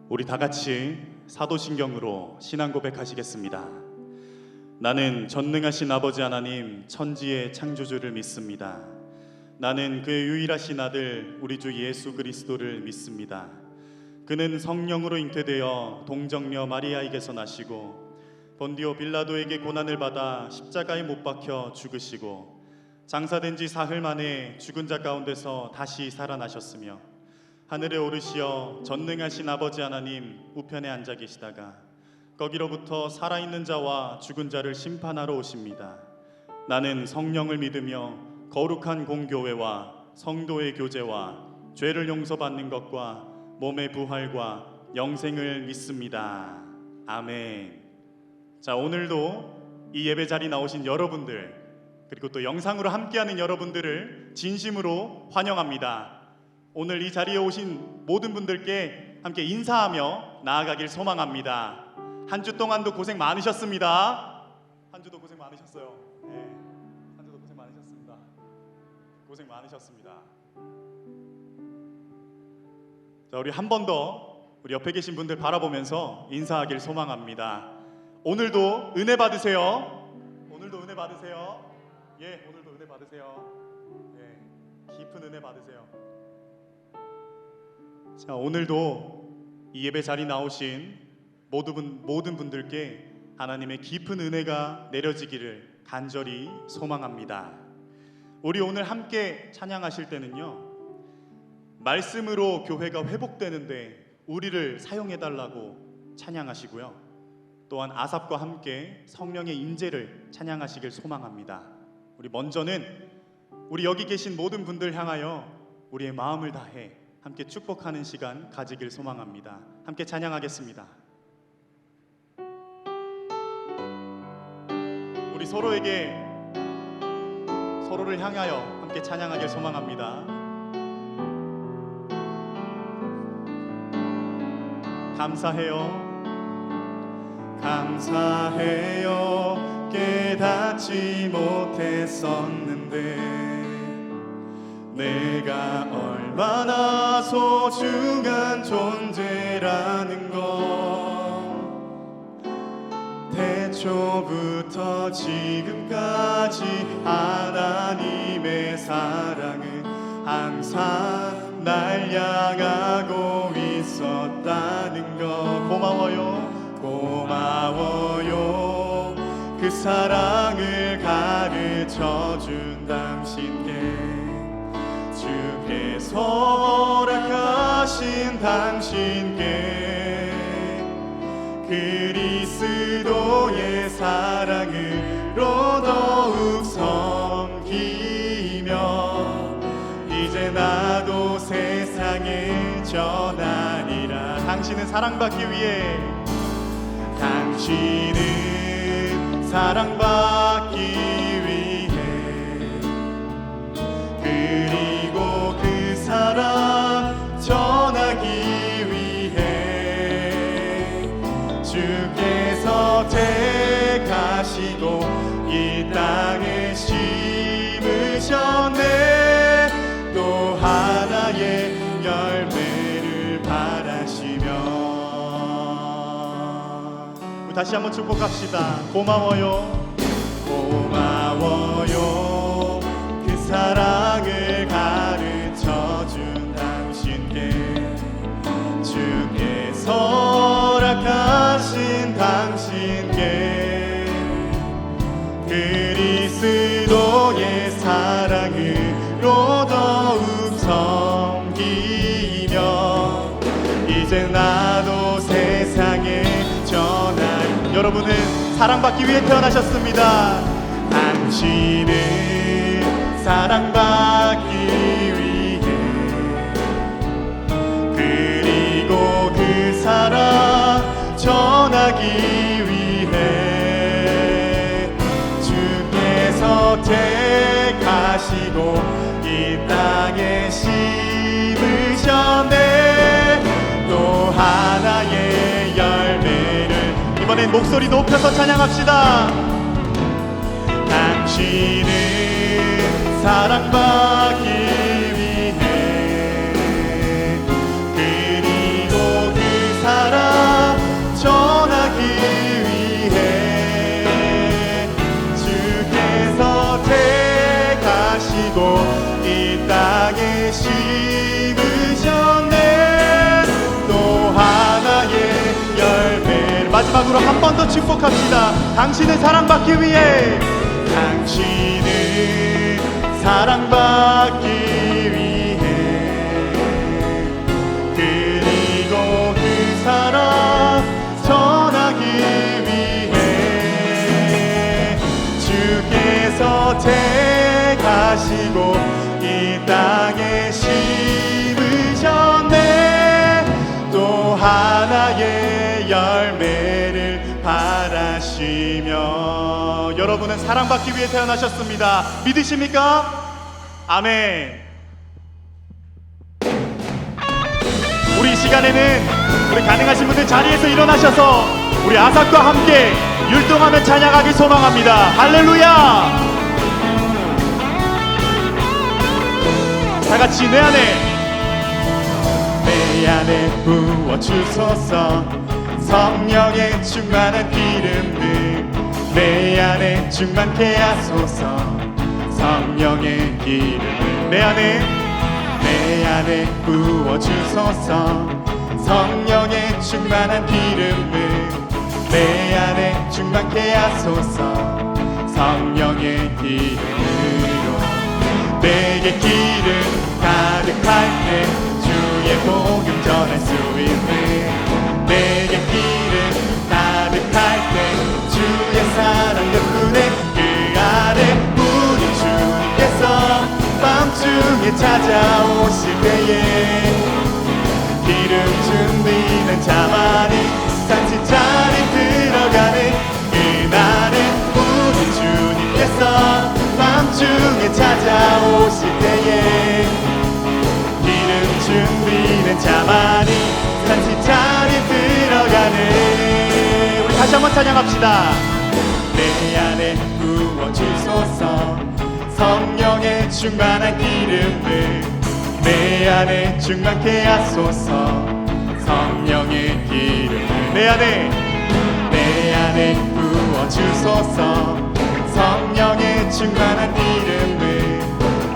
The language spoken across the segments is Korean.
우리 다 같이 사도신경으로 신앙 고백하시겠습니다. 나는 전능하신 아버지 하나님 천지의 창조주를 믿습니다. 나는 그의 유일하신 아들 우리 주 예수 그리스도를 믿습니다. 그는 성령으로 잉태되어 동정녀 마리아에게서 나시고 본디오 빌라도에게 고난을 받아 십자가에 못 박혀 죽으시고 장사된 지 사흘 만에 죽은 자 가운데서 다시 살아나셨으며 하늘에 오르시어 전능하신 아버지 하나님 우편에 앉아 계시다가 거기로부터 살아있는 자와 죽은 자를 심판하러 오십니다. 나는 성령을 믿으며 거룩한 공교회와 성도의 교제와 죄를 용서받는 것과 몸의 부활과 영생을 믿습니다. 아멘. 자, 오늘도 이 예배 자리 나오신 여러분들 그리고 또 영상으로 함께하는 여러분들을 진심으로 환영합니다. 오늘 이 자리에 오신 모든 분들께 함께 인사하며 나아가길 소망합니다. 한 주 동안도 고생 많으셨습니다. 한 주도 고생 많으셨어요. 네, 한 주도 고생 많으셨습니다. 고생 많으셨습니다. 자, 우리 한 번 더 우리 옆에 계신 분들 바라보면서 인사하길 소망합니다. 오늘도 은혜 받으세요. 오늘도 은혜 받으세요. 예, 오늘도 은혜 받으세요. 예, 깊은 은혜 받으세요. 자, 오늘도 이 예배 자리 나오신 모든 분들께 하나님의 깊은 은혜가 내려지기를 간절히 소망합니다. 우리 오늘 함께 찬양하실 때는요, 말씀으로 교회가 회복되는데 우리를 사용해달라고 찬양하시고요, 또한 아삽과 함께 성령의 임재를 찬양하시길 소망합니다. 우리 먼저는 우리 여기 계신 모든 분들 향하여 우리의 마음을 다해 함께 축복하는 시간 가지길 소망합니다. 함께 찬양하겠습니다. 우리 서로를 향하여 함께 찬양하길 소망합니다. 감사해요 깨닫지 못했었는데 내가 얼마나 소중한 존재라는 것 태초부터 지금까지 하나님의 사랑은 항상 날 향하고 있었다는 것 고마워요 그 사랑을 가르쳐준 당신께 주께서 허락하신 당신께 그리스도의 사랑으로 더욱 섬기며 이제 나도 세상에 전하리라. 당신은 사랑받기 위해 그리고 그 사랑 전하기 위해 주께서 택하시고 이 땅에 심으셨네. 또 하나의 열매를 바라시며 다시 한번 축복합시다. 고마워요 마음으로 더욱 섬기며 이제 나도 세상에 전할. 여러분은 사랑받기 위해 태어나셨습니다. 당신은 사랑받기 위해, 그리고 그 사랑 전하기 위해 주께서 택하시고 이 땅에 심으셨네. 또 하나의 열매를. 이번엔 목소리 높여서 찬양합시다. 당신은 사랑받기 위해, 그리고 그 사랑 전하기 위해 주께서 택하시고 이 땅에 심으셨네. 또 하나의 열매. 마지막으로 한 번 더 축복합시다. 당신은 사랑받기 위해, 당신은 사랑받기 위해, 그리고 그 사랑 전하기 위해 주께서 택하시고 이 땅에 심으셨네. 또 하나의 열매를 바라시며. 여러분은 사랑받기 위해 태어나셨습니다. 믿으십니까? 아멘. 우리 이 시간에는 우리 가능하신 분들 자리에서 일어나셔서 우리 아삭과 함께 율동하며 찬양하길 소망합니다. 할렐루야. 다 같이 내 안에 부어주소서. 성령의 충만한 기름을 내 안에 충만케 하소서. 성령의 기름을 내 안에 부어주소서. 성령의 충만한 기름을 내 안에 충만케 하소서. 성령의 기름으로 내게 기름 가득할 때 주의 복음 전할 수 있네. 내게 기름 가득할 때 주의 사랑 덕분에 그 안에 우리 주님께서 밤중에 찾아오실 때에 기름 준비는 자만이 잔치 자리 들어가는 그날에 우리 주님께서 밤중에 찾아오실 때에 기름 준비는 자만이 잔치 자리 들어가는. 우리 다시 한번 찬양합시다. 내 안에 부어주소서. 성령의 충만한 기름을 내 안에 충만케 하소서. 성령의 기름을 내 안에 부어주소서. 성령의 충만한 기름을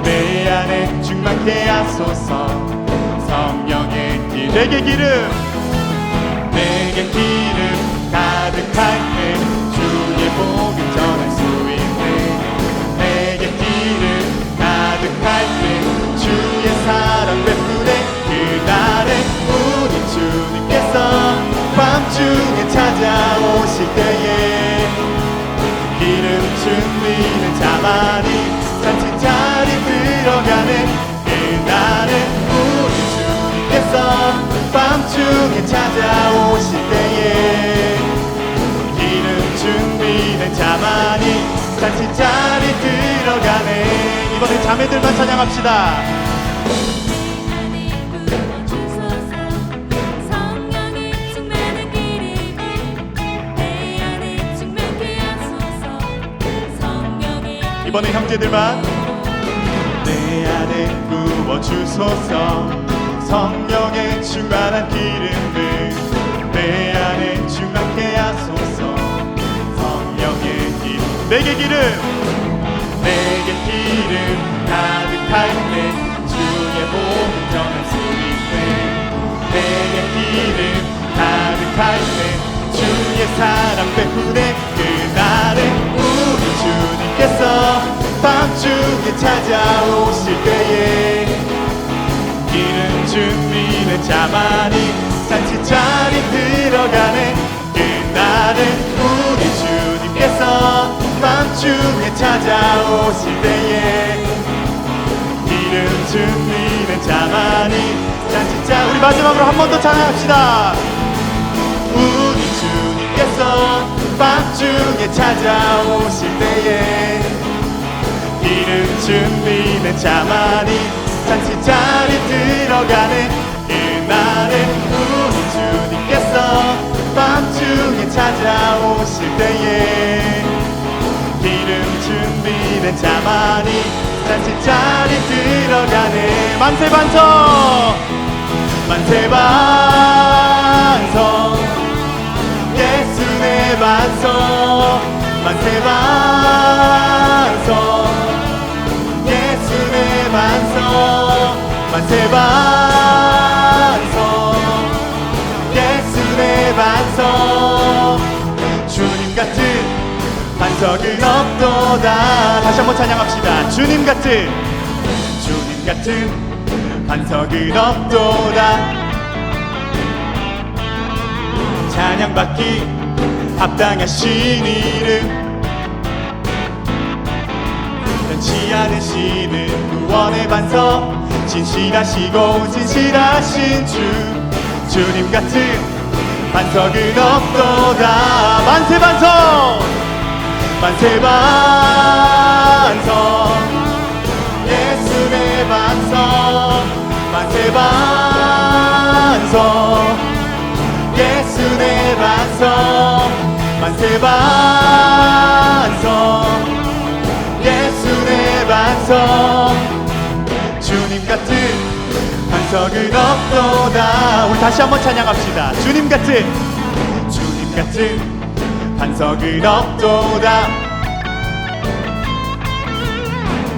내 안에 충만케 하소서. 성령의 기름 내게 기름 가득할 때 주의 복음 전할 수 있네. 내게 기름 가득할 때 주의 사랑 베푸네. 그날에 우리 주님께서 밤중에 찾아오실 때에 기름 준비는 자만이 잔치 자리 들어가네. 그날에 우리 주님께서 밤중에 찾아오실 때에 기름 준비는 자만이 잔치 자리 들어가네. 이번엔 자매들만 찬양합시다. 이번엔 형제들만. 내 안에 부어주소서. 성령의 충만한 기름을 내 안에 충만케 하소서. 성령의 기름 내게 기름 가득할 때 주의 복음 전할 수 있네. 내게 기름 가득할 때 주의 사랑 베푸네. 그날에 우리 주님께서 밤중에 찾아오실 때에 기름 준비는 자만이 잔치자리 들어가네. 그날은 우리 주님께서 밤중에 찾아오실 때에 기름 준비는 자만이 잔치자. 우리 마지막으로 한 번 더 찬양합시다. 우리 주님께서 밤중에 찾아오실 때에 기름 준비는 자만이 잔치자리 들어가네. 그날에 우리 주님께서 밤중에 찾아오실 때에 기름 준비는 자만이 잔치자리 들어가네. 만세 반성 만세 반성 예수의 반성 만세 반성 예수의 반성 만세 반성 예수의 반성. 주님 같은 반석은 없도다. 다시 한번 찬양합시다. 주님 같은 반석은 없도다. 찬양받기 합당하신 이름 변치 않으시는 구원의 반석 진실하시고 진실하신 주. 주님 같은 반석은 없도다. 만세 반석 만세 반석 예수의 반석 만세 반석 예수의 반석 만세 반석 예수의 반석. 주님 같은 반석은 없도다. 우리 다시 한번 찬양합시다. 주님 같은 반석은 없도다.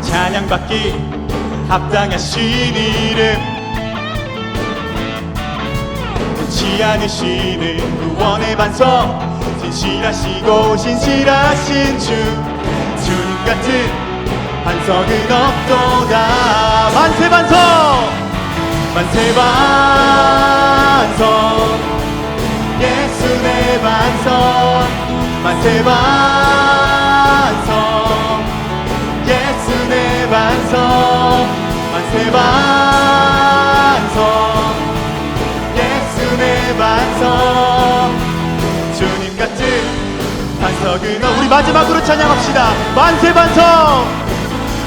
찬양받기 합당하신 이름 변치 않으시는 구원의 반석 진실하시고 진실하신 주. 주님 같은 반석은 없도다. 만세 반석 만세 반석 예수의 반석 만세 반석 예수의 반석 만세 반석 예수의 반석. 주님 같은 반석은 우리 마지막으로 찬양합시다. 만세 반석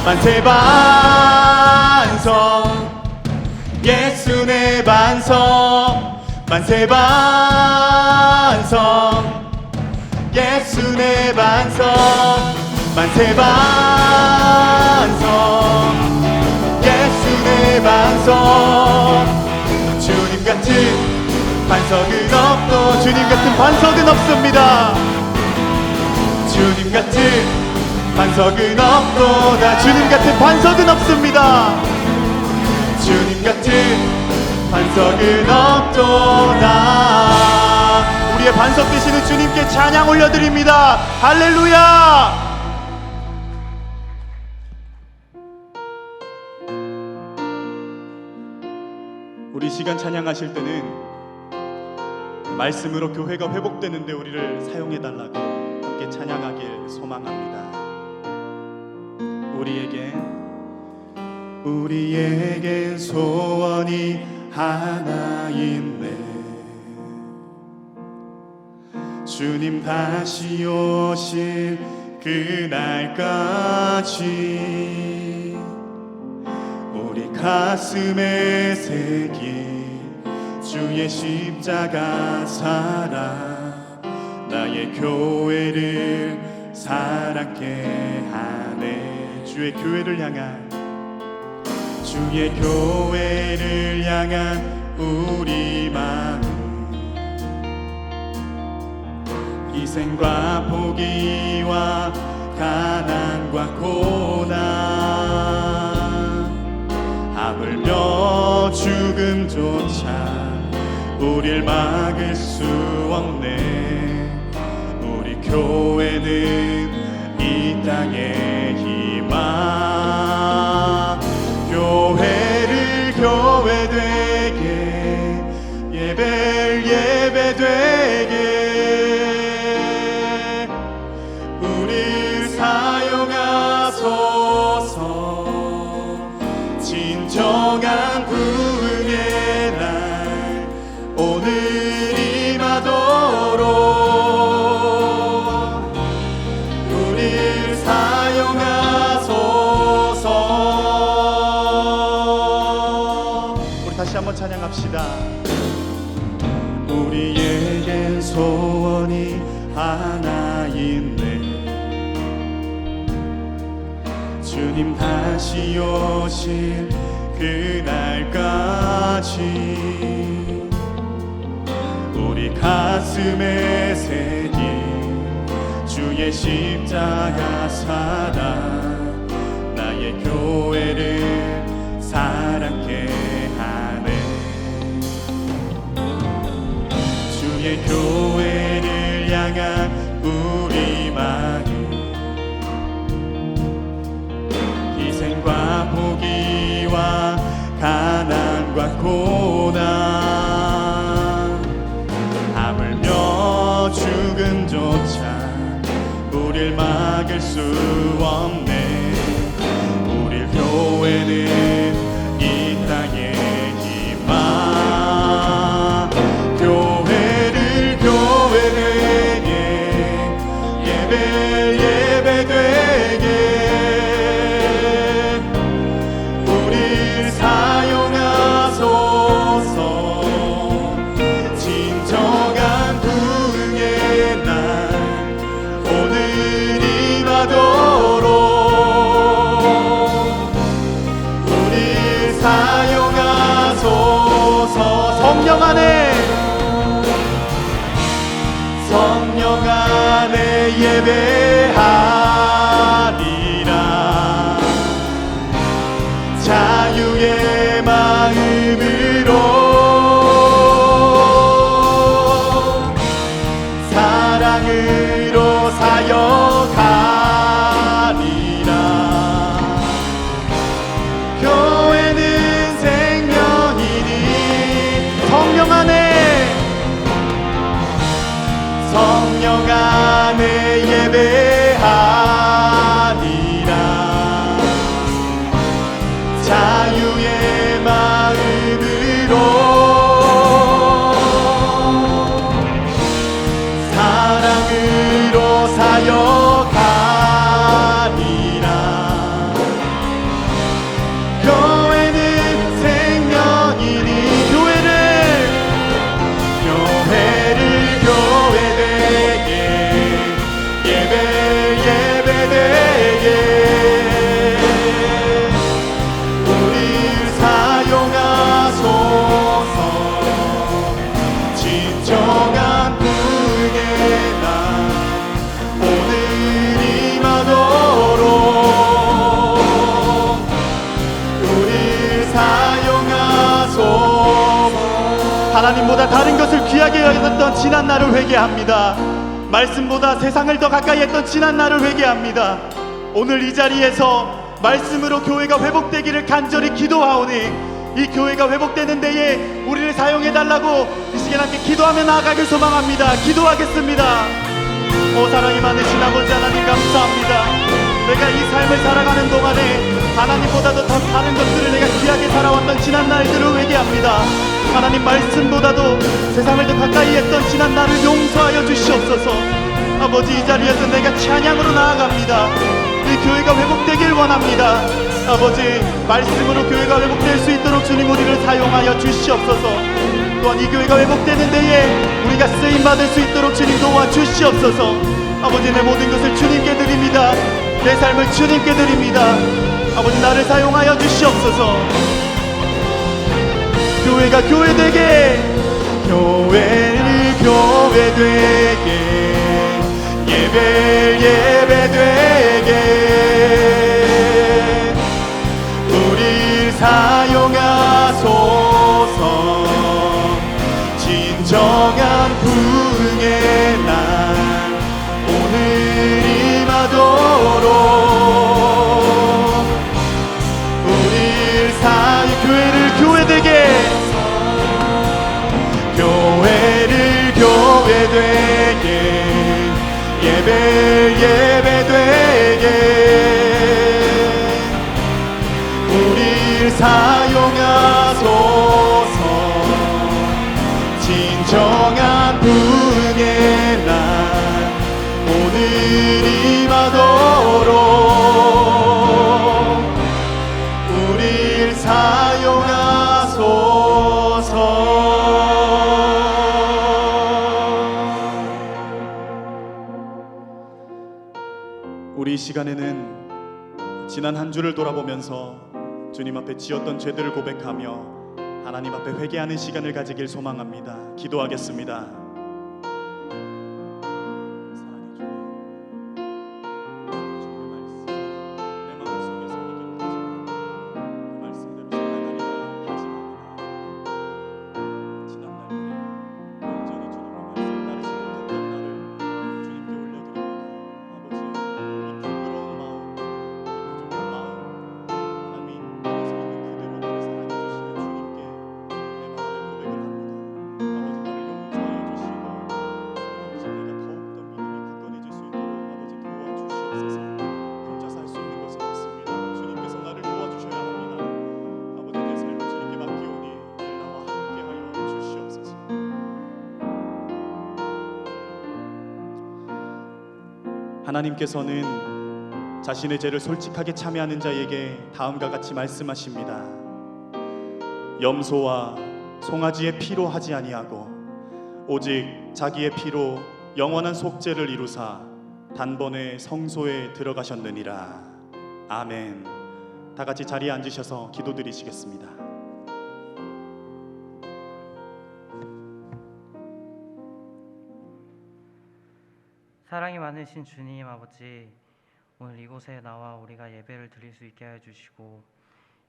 만세 반석 예수의 반석 만세 반석 예수의 반석 만세 반석 예수의 반석. 주님 같은 반석은 없도 주님 같은 반석은 없습니다. 주님 같은 반석은 없도다. 주님 같은 반석은 없습니다. 주님 같은 반석은 없도다. 우리의 반석 되시는 주님께 찬양 올려드립니다. 할렐루야. 우리 시간 찬양하실 때는 말씀으로 교회가 회복되는데 우리를 사용해달라고 함께 찬양하길 소망합니다. 우리에겐 소원이 하나 있네. 주님 다시 오실 그날까지 우리 가슴에 새긴 주의 십자가 사랑 나의 교회를 사랑케 하네. 주의 교회를 향한 우리 마음 희생과 포기와 가난과 고난 하물며 죽음조차 우릴 막을 수 없네. 우리 교회는 이 땅의 희망 진정한 부흥의 날 오늘 임하도록 우리를 사용하소서. 우리 다시 한번 찬양합시다. 우리에겐 소원이 하나 있네. 주님 다시 오실 그날까지 우리 가슴에 새긴 주의 십자가 사랑 나의 교회를 사랑케 하네. 주의 교회를 향한 우리 마음 희생과 포기와 가난과 고난 하물며 죽음조차 우릴 막을 수 없네. 우리 교회는 이 땅의 희망 교회를 교회되게 예배되게 우릴 사용하소서. 진정한 부흥의 날 오늘 임하도록 우릴 사용하소서. 성령 안에 예배하리라. 자유의 마음으로 사랑으로 사역하리라. 교회는 생명이니 성령 안에 예배하리라. 자유의 마음으로 사랑으로 사역하리라. 교회는 생명이니 교회를 교회되게 예배되게 우릴 사용하소서. 진정한 부흥의 날 오늘 임하도록 우릴 사용하소서. 하나님보다 다른 것을 귀하게 여겼던 지난 날을 회개합니다. 말씀보다 세상을 더 가까이 했던 지난 날을 회개합니다. 오늘 이 자리에서 말씀으로 교회가 회복되기를 간절히 기도하오니 이 교회가 회복되는 데에 우리를 사용해달라고 이 시간 함께 기도하며 나아가길 소망합니다. 기도하겠습니다. 오 사랑이 많으신 아버지 하나님 감사합니다. 내가 이 삶을 살아가는 동안에 하나님보다도 더 다른 것들을 내가 귀하게 살아왔던 지난 날들을 회개합니다. 하나님 말씀보다도 세상을 더 가까이 했던 지난 날을 용서하여 주시옵소서. 아버지 이 자리에서 내가 찬양으로 나아갑니다. 이 교회가 회복되길 원합니다. 아버지 말씀으로 교회가 회복될 수 있도록 주님 우리를 사용하여 주시옵소서. 또한 이 교회가 회복되는 데에 우리가 쓰임받을 수 있도록 주님 도와주시옵소서. 아버지 내 모든 것을 주님께 드립니다. 내 삶을 주님께 드립니다. 아버지 나를 사용하여 주시옵소서. 교회가 교회되게 교회를 교회되게 예배되게 우릴 사용하소서. 진정한 부흥의 날 오늘 임하도록 우릴 교회를 교회되게 교회되게 예배되게 우릴 사용하소서. 진정한 분의 날 오늘 임하도록 우릴 사용하소서. 우리 이 시간에는 지난 한 주를 돌아보면서 주님 앞에 지었던 죄들을 고백하며 하나님 앞에 회개하는 시간을 가지길 소망합니다. 기도하겠습니다. 하나님께서는 자신의 죄를 솔직하게 참회하는 자에게 다음과 같이 말씀하십니다. 염소와 송아지의 피로 하지 아니하고 오직 자기의 피로 영원한 속죄를 이루사 단번에 성소에 들어가셨느니라. 아멘. 다 같이 자리에 앉으셔서 기도드리시겠습니다. 사랑이 많으신 주님 아버지, 오늘 이곳에 나와 우리가 예배를 드릴 수 있게 하여 주시고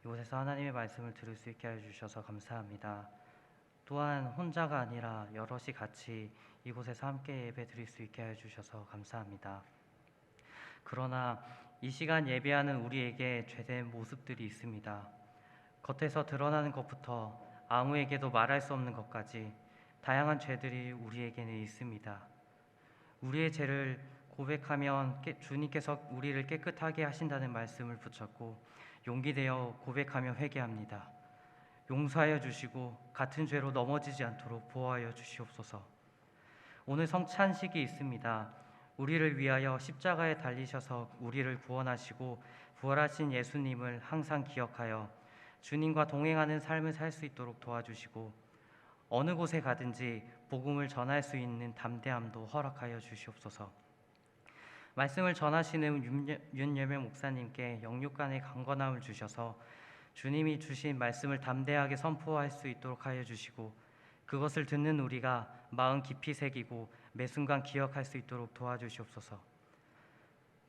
이곳에서 하나님의 말씀을 들을 수 있게 하여 주셔서 감사합니다. 또한 혼자가 아니라 여럿이 같이 이곳에서 함께 예배 드릴 수 있게 하여 주셔서 감사합니다. 그러나 이 시간 예배하는 우리에게 죄된 모습들이 있습니다. 겉에서 드러나는 것부터 아무에게도 말할 수 없는 것까지 다양한 죄들이 우리에게는 있습니다. 우리의 죄를 고백하면 주님께서 우리를 깨끗하게 하신다는 말씀을 붙잡고 용기 내어 고백하며 회개합니다. 용서하여 주시고 같은 죄로 넘어지지 않도록 보호하여 주시옵소서. 오늘 성찬식이 있습니다. 우리를 위하여 십자가에 달리셔서 우리를 구원하시고 부활하신 예수님을 항상 기억하여 주님과 동행하는 삶을 살 수 있도록 도와주시고 어느 곳에 가든지 복음을 전할 수 있는 담대함도 허락하여 주시옵소서. 말씀을 전하시는 윤여명 목사님께 영육간의 강건함을 주셔서 주님이 주신 말씀을 담대하게 선포할 수 있도록 하여 주시고 그것을 듣는 우리가 마음 깊이 새기고 매 순간 기억할 수 있도록 도와주시옵소서.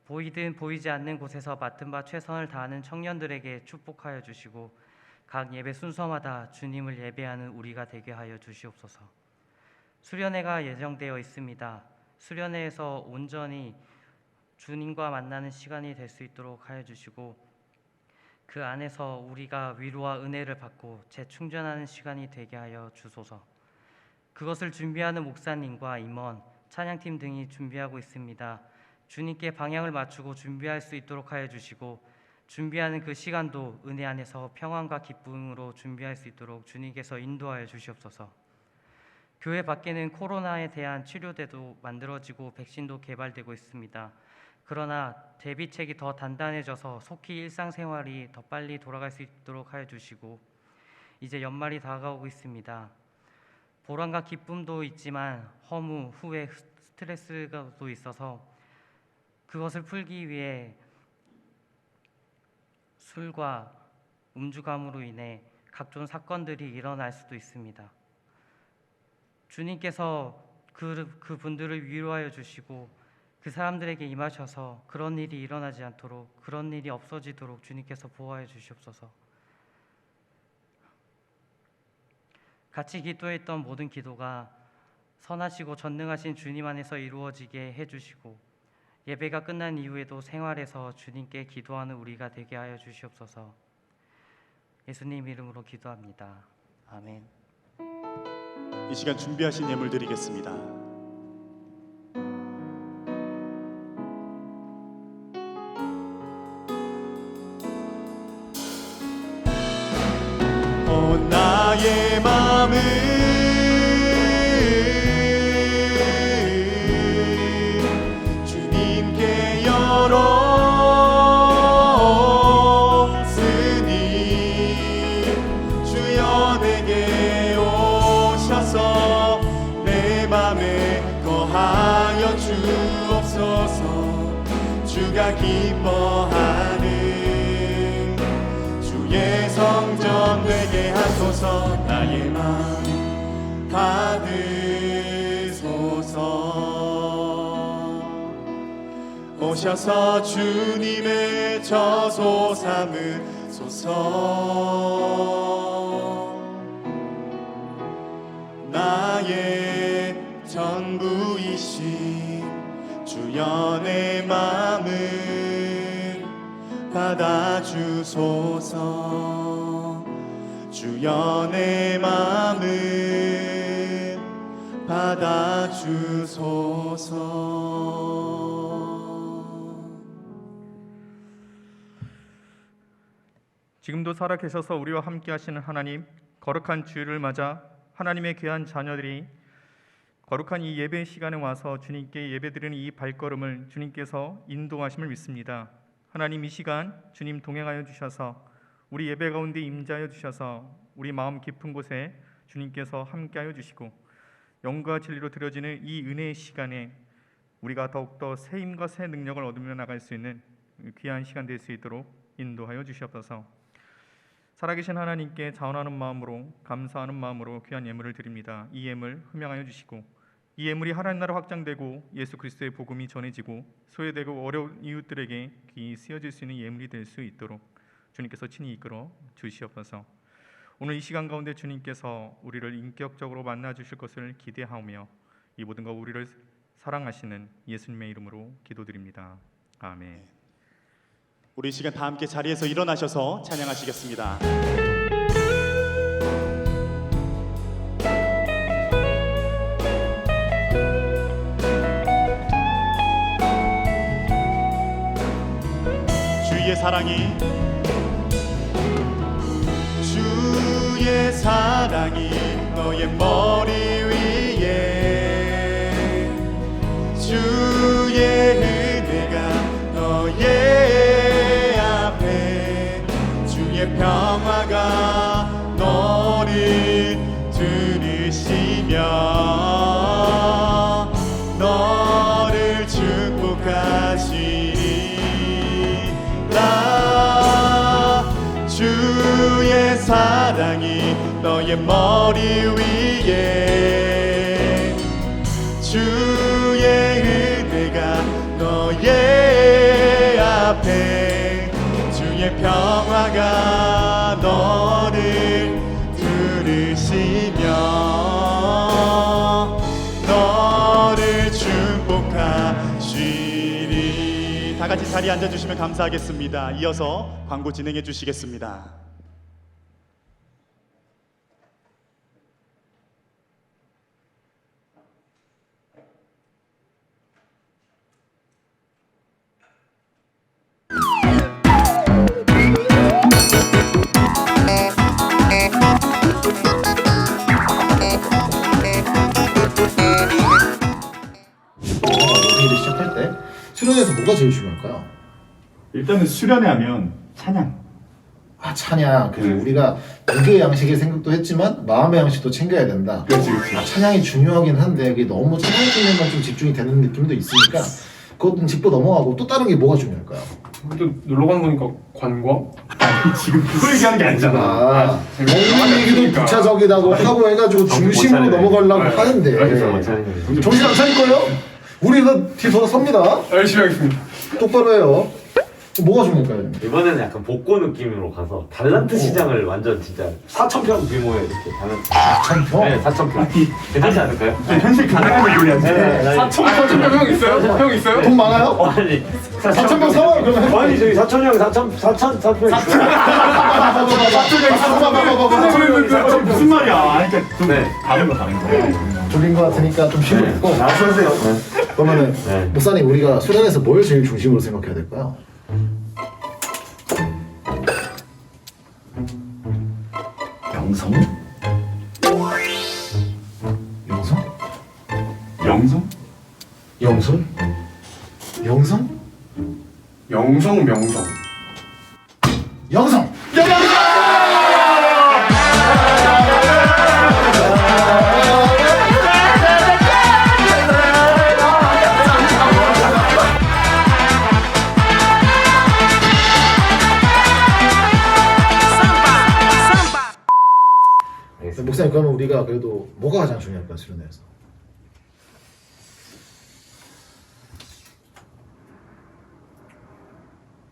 보이든 보이지 않는 곳에서 맡은 바 최선을 다하는 청년들에게 축복하여 주시고 각 예배 순서마다 주님을 예배하는 우리가 되게 하여 주시옵소서. 수련회가 예정되어 있습니다. 수련회에서 온전히 주님과 만나는 시간이 될 수 있도록 하여 주시고 그 안에서 우리가 위로와 은혜를 받고 재충전하는 시간이 되게 하여 주소서. 그것을 준비하는 목사님과 임원, 찬양팀 등이 준비하고 있습니다. 주님께 방향을 맞추고 준비할 수 있도록 하여 주시고 준비하는 그 시간도 은혜 안에서 평안과 기쁨으로 준비할 수 있도록 주님께서 인도하여 주시옵소서. 교회 밖에는 코로나에 대한 치료제도 만들어지고 백신도 개발되고 있습니다. 그러나 대비책이 더 단단해져서 속히 일상생활이 더 빨리 돌아갈 수 있도록 하여 주시고 이제 연말이 다가오고 있습니다. 보람과 기쁨도 있지만 허무, 후회, 스트레스가 또 있어서 그것을 풀기 위해 술과 음주감으로 인해 각종 사건들이 일어날 수도 있습니다. 주님께서 그분들을 위로하여 주시고 그 사람들에게 임하셔서 그런 일이 일어나지 않도록, 그런 일이 없어지도록 주님께서 보호하여 주시옵소서. 같이 기도했던 모든 기도가 선하시고 전능하신 주님 안에서 이루어지게 해주시고 예배가 끝난 이후에도 생활에서 주님께 기도하는 우리가 되게 하여 주시옵소서. 예수님 이름으로 기도합니다. 아멘. 이 시간 준비하신 예물 드리겠습니다. 나의 마음을 주님께 열었으니 주여 내게 오셔서 내 맘에 거하여 주옵소서. 주가 기뻐하는 주의 성전 되게 하소서. 나의 마음 받으소서. 오셔서 주님의 저소 삼으소서. 나의 전부이신 주여 내 마음을 받아주소서. 주여 내 마음을 받아주소서. 지금도 살아계셔서 우리와 함께 하시는 하나님, 거룩한 주일을 맞아 하나님의 귀한 자녀들이 거룩한 이 예배 시간에 와서 주님께 예배드리는 이 발걸음을 주님께서 인도하심을 믿습니다. 하나님, 이 시간 주님 동행하여 주셔서 우리 예배 가운데 임재하여 주셔서 우리 마음 깊은 곳에 주님께서 함께하여 주시고 영과 진리로 드려지는 이 은혜의 시간에 우리가 더욱더 새 힘과 새 능력을 얻으며 나갈 수 있는 귀한 시간 될 수 있도록 인도하여 주시옵소서. 살아계신 하나님께 자원하는 마음으로, 감사하는 마음으로 귀한 예물을 드립니다. 이 예물 흠양하여 주시고 이 예물이 하나님 나라 확장되고 예수 그리스도의 복음이 전해지고 소외되고 어려운 이웃들에게 귀히 쓰여질 수 있는 예물이 될 수 있도록 주님께서 친히 이끌어 주시옵소서. 오늘 이 시간 가운데 주님께서 우리를 인격적으로 만나 주실 것을 기대하며 이 모든 것 우리를 사랑하시는 예수님의 이름으로 기도드립니다. 아멘. 우리 이 시간 다 함께 자리에서 일어나셔서 찬양하시겠습니다. 주의 사랑이 너의 머리 위에 주의 은혜가 너의 앞에 주의 평화가 너를 들으시며 너를 축복하시리라. 주의 사랑이 너의 머리 위에 주의 은혜가 너의 앞에 주의 평화가 너를 들으시며 너를 축복하시리. 다 같이 자리에 앉아주시면 감사하겠습니다. 이어서 광고 진행해 주시겠습니다. 회의를 시작할 때 수련회에서 뭐가 제일 중요할까요? 일단은 수련회 하면 찬양. 아, 찬양. 우리가 두 개의 양식의 생각도 했지만 마음의 양식도 챙겨야 된다. 그렇지, 그렇지. 아, 찬양이 중요하긴 한데 이게 너무 찬양 쪽에만 좀 집중이 되는 느낌도 있으니까 그것은 짚고 넘어가고 또 다른 게 뭐가 중요할까요? 또 놀러 가는 거니까 관광? 지금 그걸 얘기하는 게 아니잖아. 아, 먹는 얘기도 부차적이라고 하고 해가지고 중심으로 넘어가려고 하는데 정신 안 차릴 거예요? 우리 이거 뒤에 섭니다. 열심히 하겠습니다. 똑바로 해요. 뭐가 중요할까요? 이번에는 약간 복고 느낌으로 가서 달란트 시장을 완전 진짜 4,000평 규모의 이렇게 달란트. 4,000평? 네, 4,000평. 괜찮지 않을까요? 현실 가능한 얘기인데. 네. 4,000명 형 있어요? 형 있어요? 돈 많아요? 아니 4,000명 사와요 그러면. 아니 저기 4,000형 4,000명 무슨 말이야? 아니, 그러니까 좀 네. 다른 거. 졸린 거 같으니까 좀 쉬고 있고. 나서세요. 그러면은 네. 목사님, 우리가 수련에서 뭘 제일 중심으로 생각해야 될까요? 영성? 영성? 영성? 영성? 영성? 영성 명성. 영성! 알겠습니다. 목사님, 그러면 우리가 그래도 뭐가 가장 중요할까요, 수련회에서?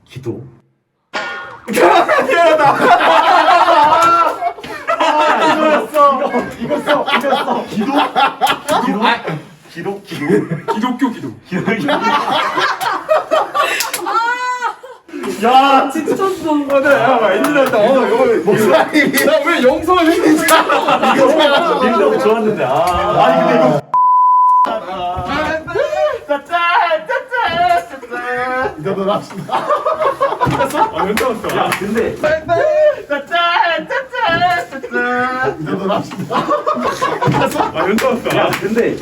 기도. 기독교 기도. 야 진짜 야 엔진한다. 목사님이 나왜 영성을 했는지. 민도 좋았는데 아니 근데 이거 이 정도로 합시다. 아 연장했어. 야 근데 이 정도로 합시다. 아 연장했어. 야 근데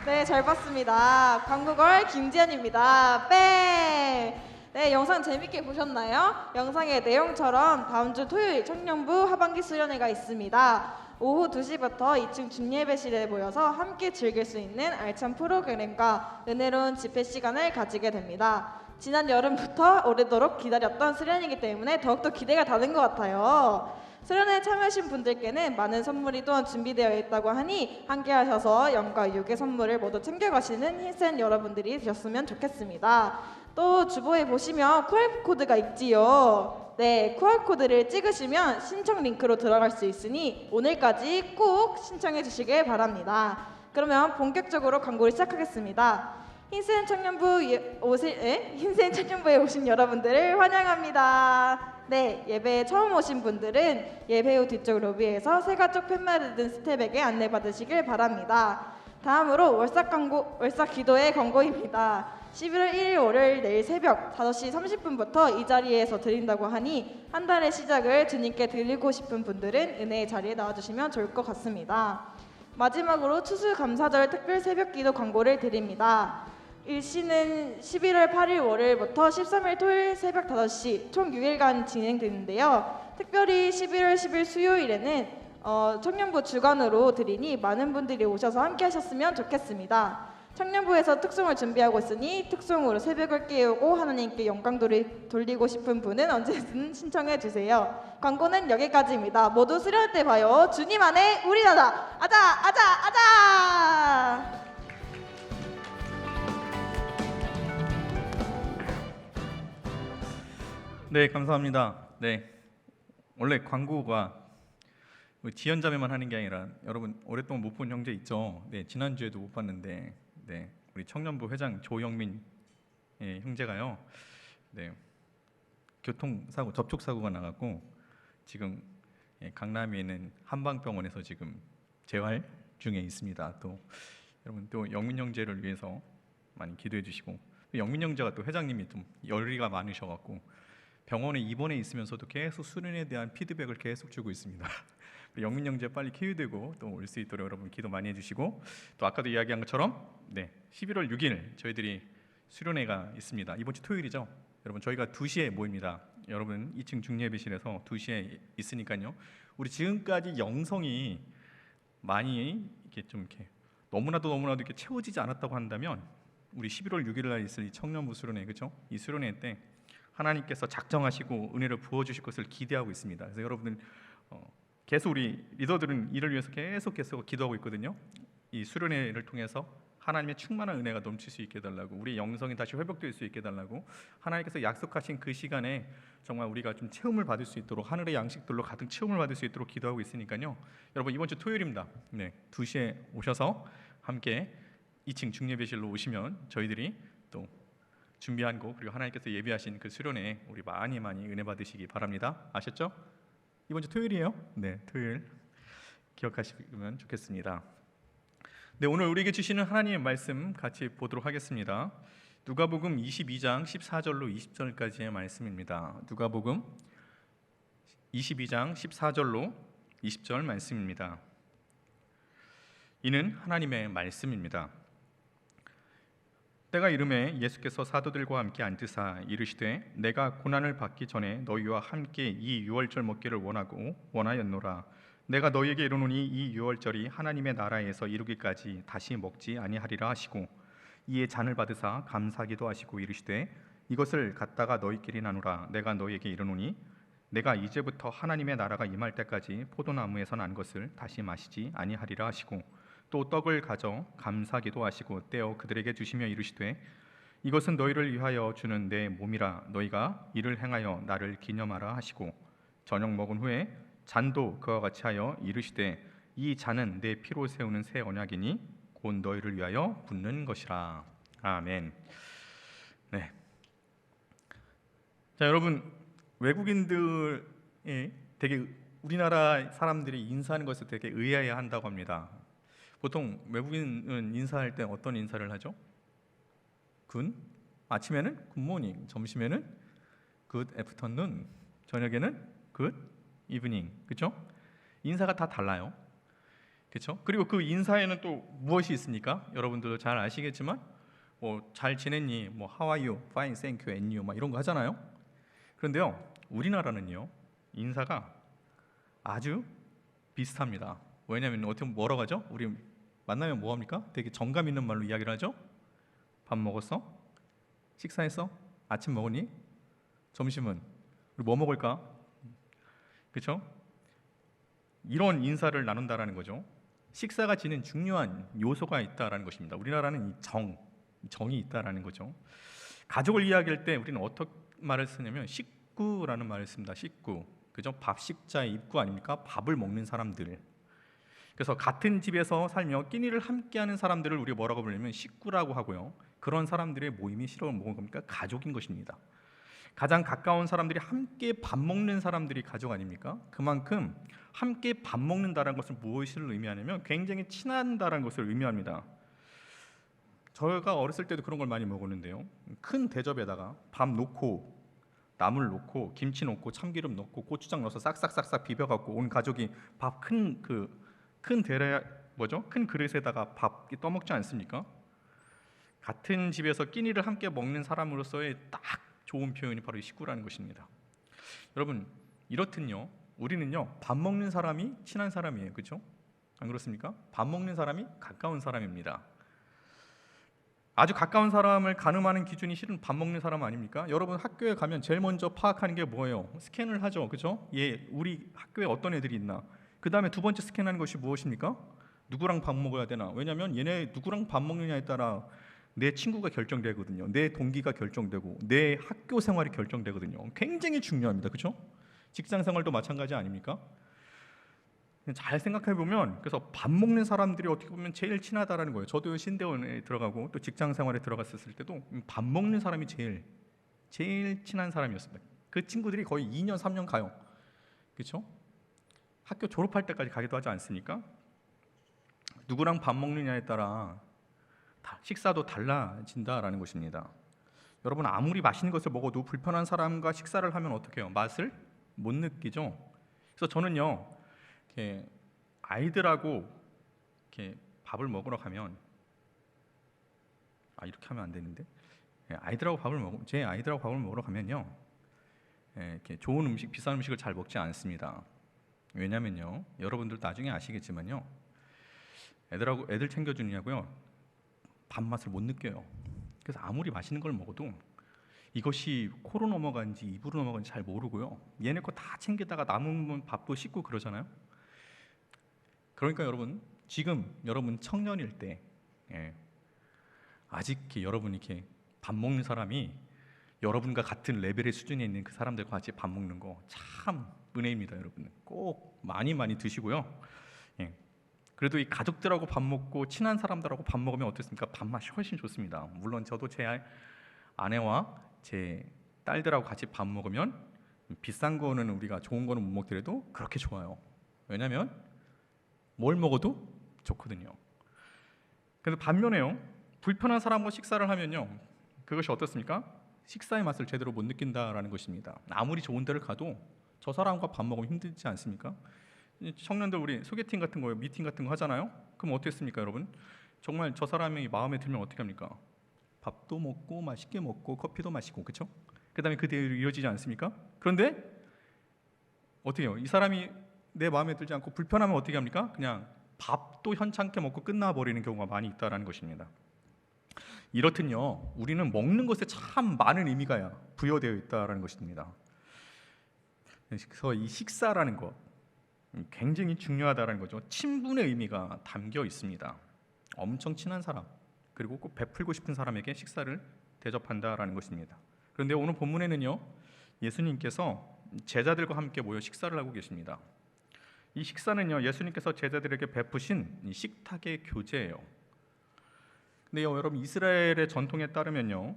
네, 잘 봤습니다. 광고걸 김지연입니다. 뺑! 네, 영상 재밌게 보셨나요? 영상의 내용처럼 다음 주 토요일 청년부 하반기 수련회가 있습니다. 오후 2시부터 2층 중예배실에 모여서 함께 즐길 수 있는 알찬 프로그램과 은혜로운 집회 시간을 가지게 됩니다. 지난 여름부터 오래도록 기다렸던 수련이기 때문에 더욱더 기대가 되는 것 같아요. 수련회에 참여하신 분들께는 많은 선물이 또한 준비되어 있다고 하니 함께 하셔서 영과 육의 선물을 모두 챙겨가시는 흰센 여러분들이 되셨으면 좋겠습니다. 또 주보에 보시면 QR코드가 있지요. 네, QR코드를 찍으시면 신청 링크로 들어갈 수 있으니 오늘까지 꼭 신청해 주시길 바랍니다. 그러면 본격적으로 광고를 시작하겠습니다. 흰센 청년부에 오신 여러분들을 환영합니다. 네, 예배에 처음 오신 분들은 예배 후 뒤쪽 로비에서 새가족 팻말을 든 스텝에게 안내받으시길 바랍니다. 다음으로 월삭 기도의 광고입니다. 11월 1일 월요일 내일 새벽 5시 30분부터 이 자리에서 드린다고 하니 한 달의 시작을 주님께 드리고 싶은 분들은 은혜의 자리에 나와주시면 좋을 것 같습니다. 마지막으로 추수감사절 특별 새벽기도 광고를 드립니다. 일시는 11월 8일 월요일부터 13일 토요일 새벽 5시 총 6일간 진행되는데요. 특별히 11월 10일 수요일에는 청년부 주간으로 드리니 많은 분들이 오셔서 함께 하셨으면 좋겠습니다. 청년부에서 특송을 준비하고 있으니 특송으로 새벽을 깨우고 하나님께 영광 돌리고 싶은 분은 언제든 신청해 주세요. 광고는 여기까지입니다. 모두 수련회 때 봐요. 주님 안에 우리 나라 아자 아자 아자. 네, 감사합니다. 네, 원래 광고가 지연자매만 하는 게 아니라 여러분 오랫동안 못 본 형제 있죠? 네, 지난주에도 못 봤는데 네, 우리 청년부 회장 조영민 형제가요. 네, 교통사고 접촉사고가 나갖고 지금 강남에 있는 한방병원에서 지금 재활 중에 있습니다. 또 여러분 또 영민 형제를 위해서 많이 기도해 주시고 영민 형제가 또 회장님이 좀 열의가 많으셔갖고 병원에 입원해 있으면서도 계속 수련에 대한 피드백을 계속 주고 있습니다. 영민 형제 빨리 쾌유되고 또 올 수 있도록 여러분 기도 많이 해주시고 또 아까도 이야기한 것처럼 네 11월 6일 저희들이 수련회가 있습니다. 이번 주 토요일이죠. 여러분 저희가 2시에 모입니다. 여러분 2층 중예배실에서 2시에 있으니까요. 우리 지금까지 영성이 많이 이렇게 너무나도 이렇게 채워지지 않았다고 한다면 우리 11월 6일 날 있을 이 청년부 수련회 그렇죠? 이 수련회 때 하나님께서 작정하시고 은혜를 부어주실 것을 기대하고 있습니다. 그래서 여러분들 계속 우리 리더들은 이를 위해서 계속 기도하고 있거든요. 이 수련회를 통해서 하나님의 충만한 은혜가 넘칠 수 있게 해달라고 우리 영성이 다시 회복될 수 있게 해달라고 하나님께서 약속하신 그 시간에 정말 우리가 좀 체험을 받을 수 있도록 하늘의 양식들로 가득 체험을 받을 수 있도록 기도하고 있으니까요. 여러분 이번 주 토요일입니다. 네, 2시에 오셔서 함께 2층 중예배실로 오시면 저희들이 또 준비한 거 그리고 하나님께서 예비하신 그 수련회 우리 많이 은혜 받으시기 바랍니다. 아셨죠? 이번 주 토요일이에요. 네, 토요일 기억하시면 좋겠습니다. 네, 오늘 우리에게 주시는 하나님의 말씀 같이 보도록 하겠습니다. 누가복음 22장 14절로 20절까지의 말씀입니다. 누가복음 22장 14절로 20절 말씀입니다. 이는 하나님의 말씀입니다. 때가 이르매 예수께서 사도들과 함께 앉으사 이르시되 내가 고난을 받기 전에 너희와 함께 이 유월절 먹기를 원하였노라. 내가 너희에게 이르노니 이 유월절이 하나님의 나라에서 이루기까지 다시 먹지 아니하리라 하시고 이에 잔을 받으사 감사기도 하시고 이르시되 이것을 갖다가 너희끼리 나누라. 내가 너희에게 이르노니 내가 이제부터 하나님의 나라가 임할 때까지 포도나무에서 난 것을 다시 마시지 아니하리라 하시고 또 떡을 가져 감사기도 하시고 떼어 그들에게 주시며 이르시되 이것은 너희를 위하여 주는 내 몸이라. 너희가 이를 행하여 나를 기념하라 하시고 저녁 먹은 후에 잔도 그와 같이 하여 이르시되 이 잔은 내 피로 세우는 새 언약이니 곧 너희를 위하여 붓는 것이라. 아멘. 네. 자, 여러분, 외국인들이 되게 우리나라 사람들이 인사하는 것을 되게 의아해한다고 합니다. 보통 외국인은 인사할 때 어떤 인사를 하죠? 군, 아침에는 굿모닝, 점심에는 굿 애프터눈, 저녁에는 굿 이브닝, 그렇죠? 인사가 다 달라요. 그렇죠? 그리고 그 인사에는 또 무엇이 있습니까? 여러분들도 잘 아시겠지만 뭐 잘 지냈니? 뭐 How are you? Fine, thank you, and you? 막 이런 거 하잖아요. 그런데요, 우리나라는요 인사가 아주 비슷합니다. 왜냐하면 어떻게 뭐라고 하죠? 우리 만나면 뭐 합니까? 되게 정감 있는 말로 이야기를 하죠. 밥 먹었어? 식사했어? 아침 먹었니? 점심은? 우리 뭐 먹을까? 그렇죠? 이런 인사를 나눈다라는 거죠. 식사가 지닌 중요한 요소가 있다라는 것입니다. 우리나라는 정이 있다라는 거죠. 가족을 이야기할 때 우리는 어떤 말을 쓰냐면 식구라는 말을 씁니다. 식구, 그죠? 밥 식자의 입구 아닙니까? 밥을 먹는 사람들. 그래서 같은 집에서 살며 끼니를 함께하는 사람들을 우리가 뭐라고 부르냐면 식구라고 하고요. 그런 사람들의 모임이 실은 뭡니까? 가족인 것입니다. 가장 가까운 사람들이 함께 밥 먹는 사람들이 가족 아닙니까? 그만큼 함께 밥 먹는다는 것은 무엇을 의미하냐면 굉장히 친한다는 것을 의미합니다. 저희가 어렸을 때도 그런 걸 많이 먹었는데요. 큰 대접에다가 밥 놓고 나물 놓고 김치 놓고 참기름 넣고 고추장 넣어서 싹싹싹싹 비벼갖고 온 가족이 밥 큰 대래 큰 그릇에다가 밥 떠먹지 않습니까? 같은 집에서 끼니를 함께 먹는 사람으로서의 딱 좋은 표현이 바로 이 식구라는 것입니다. 여러분, 이렇든요, 우리는요 밥 먹는 사람이 친한 사람이에요, 그렇죠? 안 그렇습니까? 밥 먹는 사람이 가까운 사람입니다. 아주 가까운 사람을 가늠하는 기준이 실은 밥 먹는 사람 아닙니까? 여러분 학교에 가면 제일 먼저 파악하는 게 뭐예요? 스캔을 하죠, 그렇죠? 우리 학교에 어떤 애들이 있나? 그 다음에 두 번째 스캔하는 것이 무엇입니까? 누구랑 밥 먹어야 되나? 왜냐하면 얘네 누구랑 밥 먹느냐에 따라 내 친구가 결정되거든요. 내 동기가 결정되고 내 학교 생활이 결정되거든요. 굉장히 중요합니다, 그렇죠? 직장 생활도 마찬가지 아닙니까? 잘 생각해 보면 그래서 밥 먹는 사람들이 어떻게 보면 제일 친하다라는 거예요. 저도 신대원에 들어가고 또 직장 생활에 들어갔을 때도 밥 먹는 사람이 제일 친한 사람이었습니다. 그 친구들이 거의 2년 3년 가요, 그렇죠? 학교 졸업할 때까지 가기도 하지 않습니까? 누구랑 밥 먹느냐에 따라 식사도 달라진다라는 것입니다. 여러분, 아무리 맛있는 것을 먹어도 불편한 사람과 식사를 하면 어떻게 해요? 맛을 못 느끼죠. 그래서 저는요, 이렇게 아이들하고 이렇게 밥을 먹으러 가면 이렇게 하면 안 되는데 제 아이들하고 밥을 먹으러 가면요, 이렇게 좋은 음식, 비싼 음식을 잘 먹지 않습니다. 왜냐면요, 여러분들 나중에 아시겠지만요, 애들 챙겨주느냐고요, 밥맛을 못 느껴요. 그래서 아무리 맛있는 걸 먹어도 이것이 코로 넘어가는지 입으로 넘어가는지 잘 모르고요, 얘네 거 다 챙기다가 남은 밥도 씻고 그러잖아요. 그러니까 여러분, 지금 여러분 청년일 때 아직 여러분이 이렇게 밥 먹는 사람이 여러분과 같은 레벨의 수준에 있는 그 사람들과 같이 밥 먹는 거 참 은혜입니다. 여러분 꼭 많이 드시고요. 그래도 이 가족들하고 밥 먹고 친한 사람들하고 밥 먹으면 어떻습니까? 밥맛이 훨씬 좋습니다. 물론 저도 제 아내와 제 딸들하고 같이 밥 먹으면 비싼 거는 우리가 좋은 거는 못 먹더라도 그렇게 좋아요. 왜냐하면 뭘 먹어도 좋거든요. 그래서 반면에요, 불편한 사람과 식사를 하면요, 그것이 어떻습니까? 식사의 맛을 제대로 못 느낀다라는 것입니다. 아무리 좋은 데를 가도 저 사람과 밥 먹으면 힘들지 않습니까? 청년들 우리 소개팅 같은 거, 미팅 같은 거 하잖아요. 그럼 어떻습니까, 여러분? 정말 저 사람이 마음에 들면 어떻게 합니까? 밥도 먹고 맛있게 먹고 커피도 마시고, 그렇죠? 그다음에 그 뒤로 이어지지 않습니까? 그런데 어떻게 해요? 이 사람이 내 마음에 들지 않고 불편하면 어떻게 합니까? 그냥 밥도 현찮게 먹고 끝나버리는 경우가 많이 있다라는 것입니다. 이렇듯요, 우리는 먹는 것에 참 많은 의미가 부여되어 있다라는 것입니다. 그래서 이 식사라는 것 굉장히 중요하다는 거죠. 친분의 의미가 담겨 있습니다. 엄청 친한 사람, 그리고 꼭 베풀고 싶은 사람에게 식사를 대접한다라는 것입니다. 그런데 오늘 본문에는요, 예수님께서 제자들과 함께 모여 식사를 하고 계십니다. 이 식사는요, 예수님께서 제자들에게 베푸신 이 식탁의 교제예요. 근데요, 여러분, 이스라엘의 전통에 따르면요,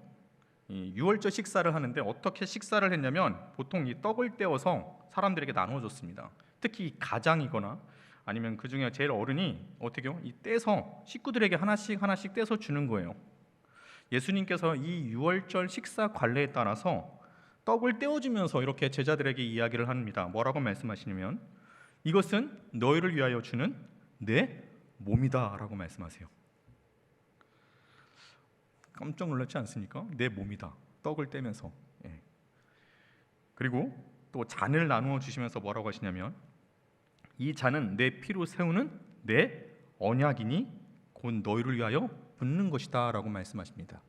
이 유월절 식사를 하는데 어떻게 식사를 했냐면 보통 이 떡을 떼어서 사람들에게 나눠줬습니다. 특히 이 가장이거나 아니면 그 중에 제일 어른이 어떻게요? 이 떼서 식구들에게 하나씩 떼서 주는 거예요. 예수님께서 이 유월절 식사 관례에 따라서 떡을 떼어주면서 이렇게 제자들에게 이야기를 합니다. 뭐라고 말씀하시냐면 이것은 너희를 위하여 주는 내 몸이다라고 말씀하세요. 깜짝 놀랐지 않습니까? 내 몸이다. 떡을 떼면서. 예. 그리고 또 잔을 나누어 주시면서 뭐라고 하시냐면 이 잔은 내 피로 세우는 내 언약이니 곧 너희를 위하여 붓는 것이다 라고 말씀하십니다.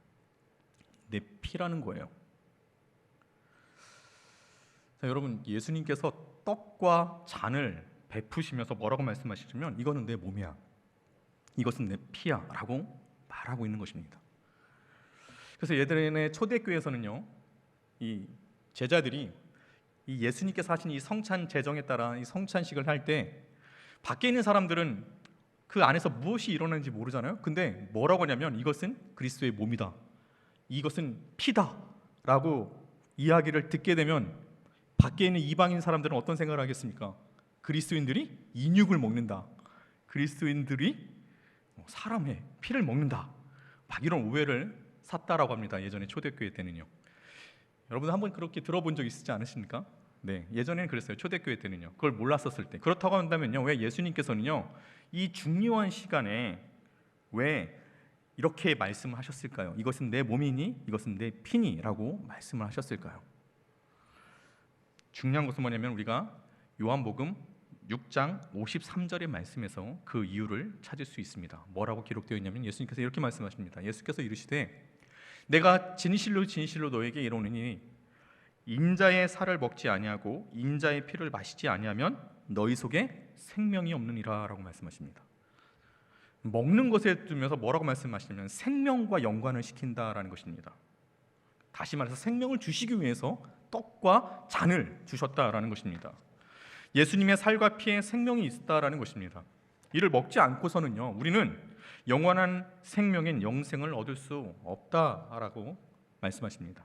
내 피라는 거예요. 자, 여러분, 예수님께서 떡과 잔을 베푸시면서 뭐라고 말씀하시냐면 이거는 내 몸이야, 이것은 내 피야 라고 말하고 있는 것입니다. 그래서 예전에 초대교회에서는요, 이 제자들이 이 예수님께서 하신 이 성찬 제정에 따라 이 성찬식을 할 때 밖에 있는 사람들은 그 안에서 무엇이 일어나는지 모르잖아요. 근데 뭐라고 하냐면 이것은 그리스도의 몸이다, 이것은 피다 라고 이야기를 듣게 되면 밖에 있는 이방인 사람들은 어떤 생각을 하겠습니까? 그리스도인들이 인육을 먹는다, 그리스도인들이 사람의 피를 먹는다, 막 이런 오해를 샀다라고 합니다. 예전에 초대교회 때는요. 여러분 한번 그렇게 들어본 적 있지 않으십니까? 네, 예전에는 그랬어요. 초대교회 때는요. 그걸 몰랐었을 때. 그렇다고 한다면요, 왜 예수님께서는요 이 중요한 시간에 왜 이렇게 말씀하셨을까요? 이것은 내 몸이니 이것은 내 피니라고 말씀을 하셨을까요? 중요한 것은 뭐냐면 우리가 요한복음 6장 53절의 말씀에서 그 이유를 찾을 수 있습니다. 뭐라고 기록되어 있냐면 예수님께서 이렇게 말씀하십니다. 예수께서 이르시되 내가 진실로 진실로 너에게 이르노니 인자의 살을 먹지 아니하고 인자의 피를 마시지 아니하면 너희 속에 생명이 없느니라 라고 말씀하십니다. 먹는 것에 두면서 뭐라고 말씀하시냐면 생명과 연관을 시킨다라는 것입니다. 다시 말해서 생명을 주시기 위해서 떡과 잔을 주셨다라는 것입니다. 예수님의 살과 피에 생명이 있다라는 것입니다. 이를 먹지 않고서는요, 우리는 영원한 생명인 영생을 얻을 수 없다라고 말씀하십니다.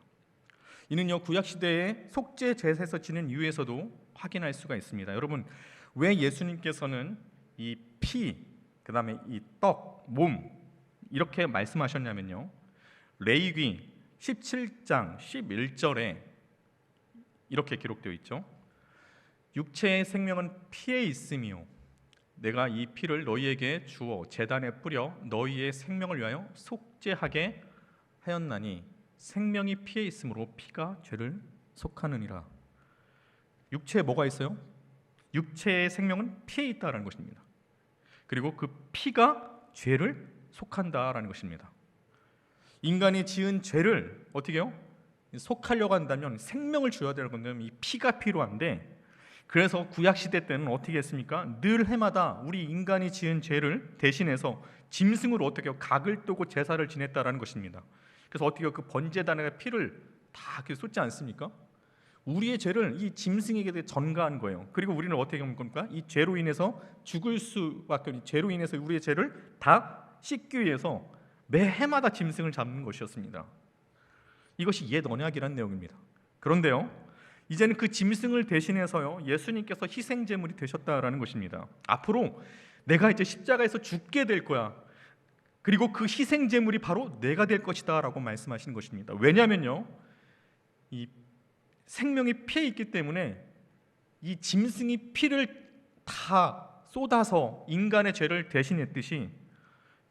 이는요, 구약 시대의 속죄 제사에서 지낸 이유에서도 확인할 수가 있습니다. 여러분, 왜 예수님께서는 이 피, 그다음에 이 떡, 몸 이렇게 말씀하셨냐면요, 레위기 17장 11절에 이렇게 기록되어 있죠. 육체의 생명은 피에 있으며 내가 이 피를 너희에게 주어 제단에 뿌려 너희의 생명을 위하여 속죄하게 하였나니 생명이 피에 있으므로 피가 죄를 속하느니라. 육체에 뭐가 있어요? 육체의 생명은 피에 있다라는 것입니다. 그리고 그 피가 죄를 속한다라는 것입니다. 인간이 지은 죄를 어떻게 해요? 속하려고 한다면 생명을 줘야 되는 건데 이 피가 필요한데, 그래서 구약 시대 때는 어떻게 했습니까? 늘 해마다 우리 인간이 지은 죄를 대신해서 짐승으로 어떻게 해요? 각을 뜨고 제사를 지냈다라는 것입니다. 그래서 어떻게 해요? 그 번제단에 피를 다 이렇게 쏟지 않습니까? 우리의 죄를 이 짐승에게 전가한 거예요. 그리고 우리는 어떻게 하는 겁니까? 이 죄로 인해서 죽을 수밖에 없는, 죄로 인해서 우리의 죄를 다 씻기 위해서 매 해마다 짐승을 잡는 것이었습니다. 이것이 옛 언약이라는 내용입니다. 그런데요, 이제는 그 짐승을 대신해서요, 예수님께서 희생 제물이 되셨다라는 것입니다. 앞으로 내가 이제 십자가에서 죽게 될 거야, 그리고 그 희생 제물이 바로 내가 될 것이다라고 말씀하시는 것입니다. 왜냐하면요, 이 생명이 피에 있기 때문에 이 짐승이 피를 다 쏟아서 인간의 죄를 대신했듯이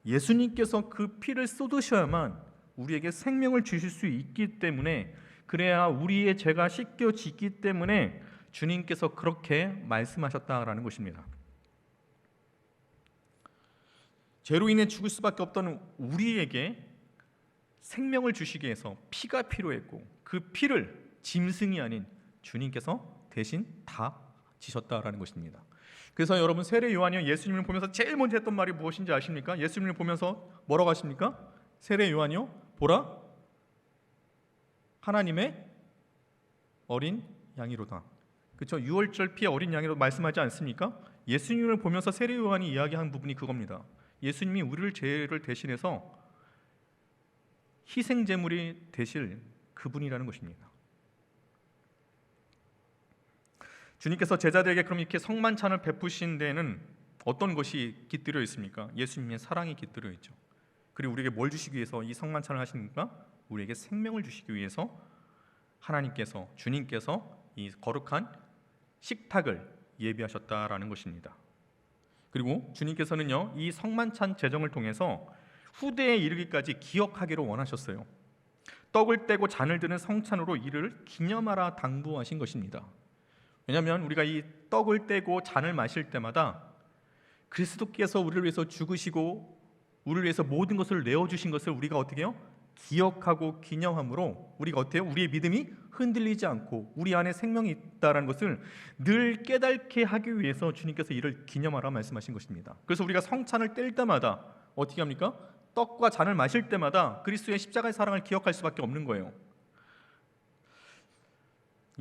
예수님께서 그 피를 쏟으셔야만 우리에게 생명을 주실 수 있기 때문에, 그래야 우리의 죄가 씻겨지기 때문에 주님께서 그렇게 말씀하셨다라는 것입니다. 죄로 인해 죽을 수밖에 없던 우리에게 생명을 주시기 위해서 피가 필요했고, 그 피를 짐승이 아닌 주님께서 대신 다 지셨다라는 것입니다. 그래서 여러분, 세례 요한이 예수님을 보면서 제일 먼저 했던 말이 무엇인지 아십니까? 예수님을 보면서 뭐라고 하십니까? 세례 요한이요, 보라, 하나님의 어린 양이로다. 그렇죠? 유월절 피의 어린 양이로 말씀하지 않습니까? 예수님을 보면서 세례 요한이 이야기한 부분이 그겁니다. 예수님이 우리를 죄를 대신해서 희생 제물이 되실 그분이라는 것입니다. 주님께서 제자들에게 그럼 이렇게 성만찬을 베푸신 데에는 어떤 것이 깃들여 있습니까? 예수님의 사랑이 깃들여 있죠. 그리고 우리에게 뭘 주시기 위해서 이 성만찬을 하십니까? 우리에게 생명을 주시기 위해서 하나님께서, 주님께서 이 거룩한 식탁을 예비하셨다라는 것입니다. 그리고 주님께서는요, 이 성만찬 제정을 통해서 후대에 이르기까지 기억하기를 원하셨어요. 떡을 떼고 잔을 드는 성찬으로 이를 기념하라 당부하신 것입니다. 왜냐하면 우리가 이 떡을 떼고 잔을 마실 때마다 그리스도께서 우리를 위해서 죽으시고 우리를 위해서 모든 것을 내어주신 것을 우리가 어떻게 해요? 기억하고 기념함으로 우리가 어때요? 우리의 믿음이 흔들리지 않고 우리 안에 생명이 있다는 것을 늘 깨닫게 하기 위해서 주님께서 이를 기념하라 말씀하신 것입니다. 그래서 우리가 성찬을 뗄 때마다 어떻게 합니까? 떡과 잔을 마실 때마다 그리스도의 십자가의 사랑을 기억할 수밖에 없는 거예요.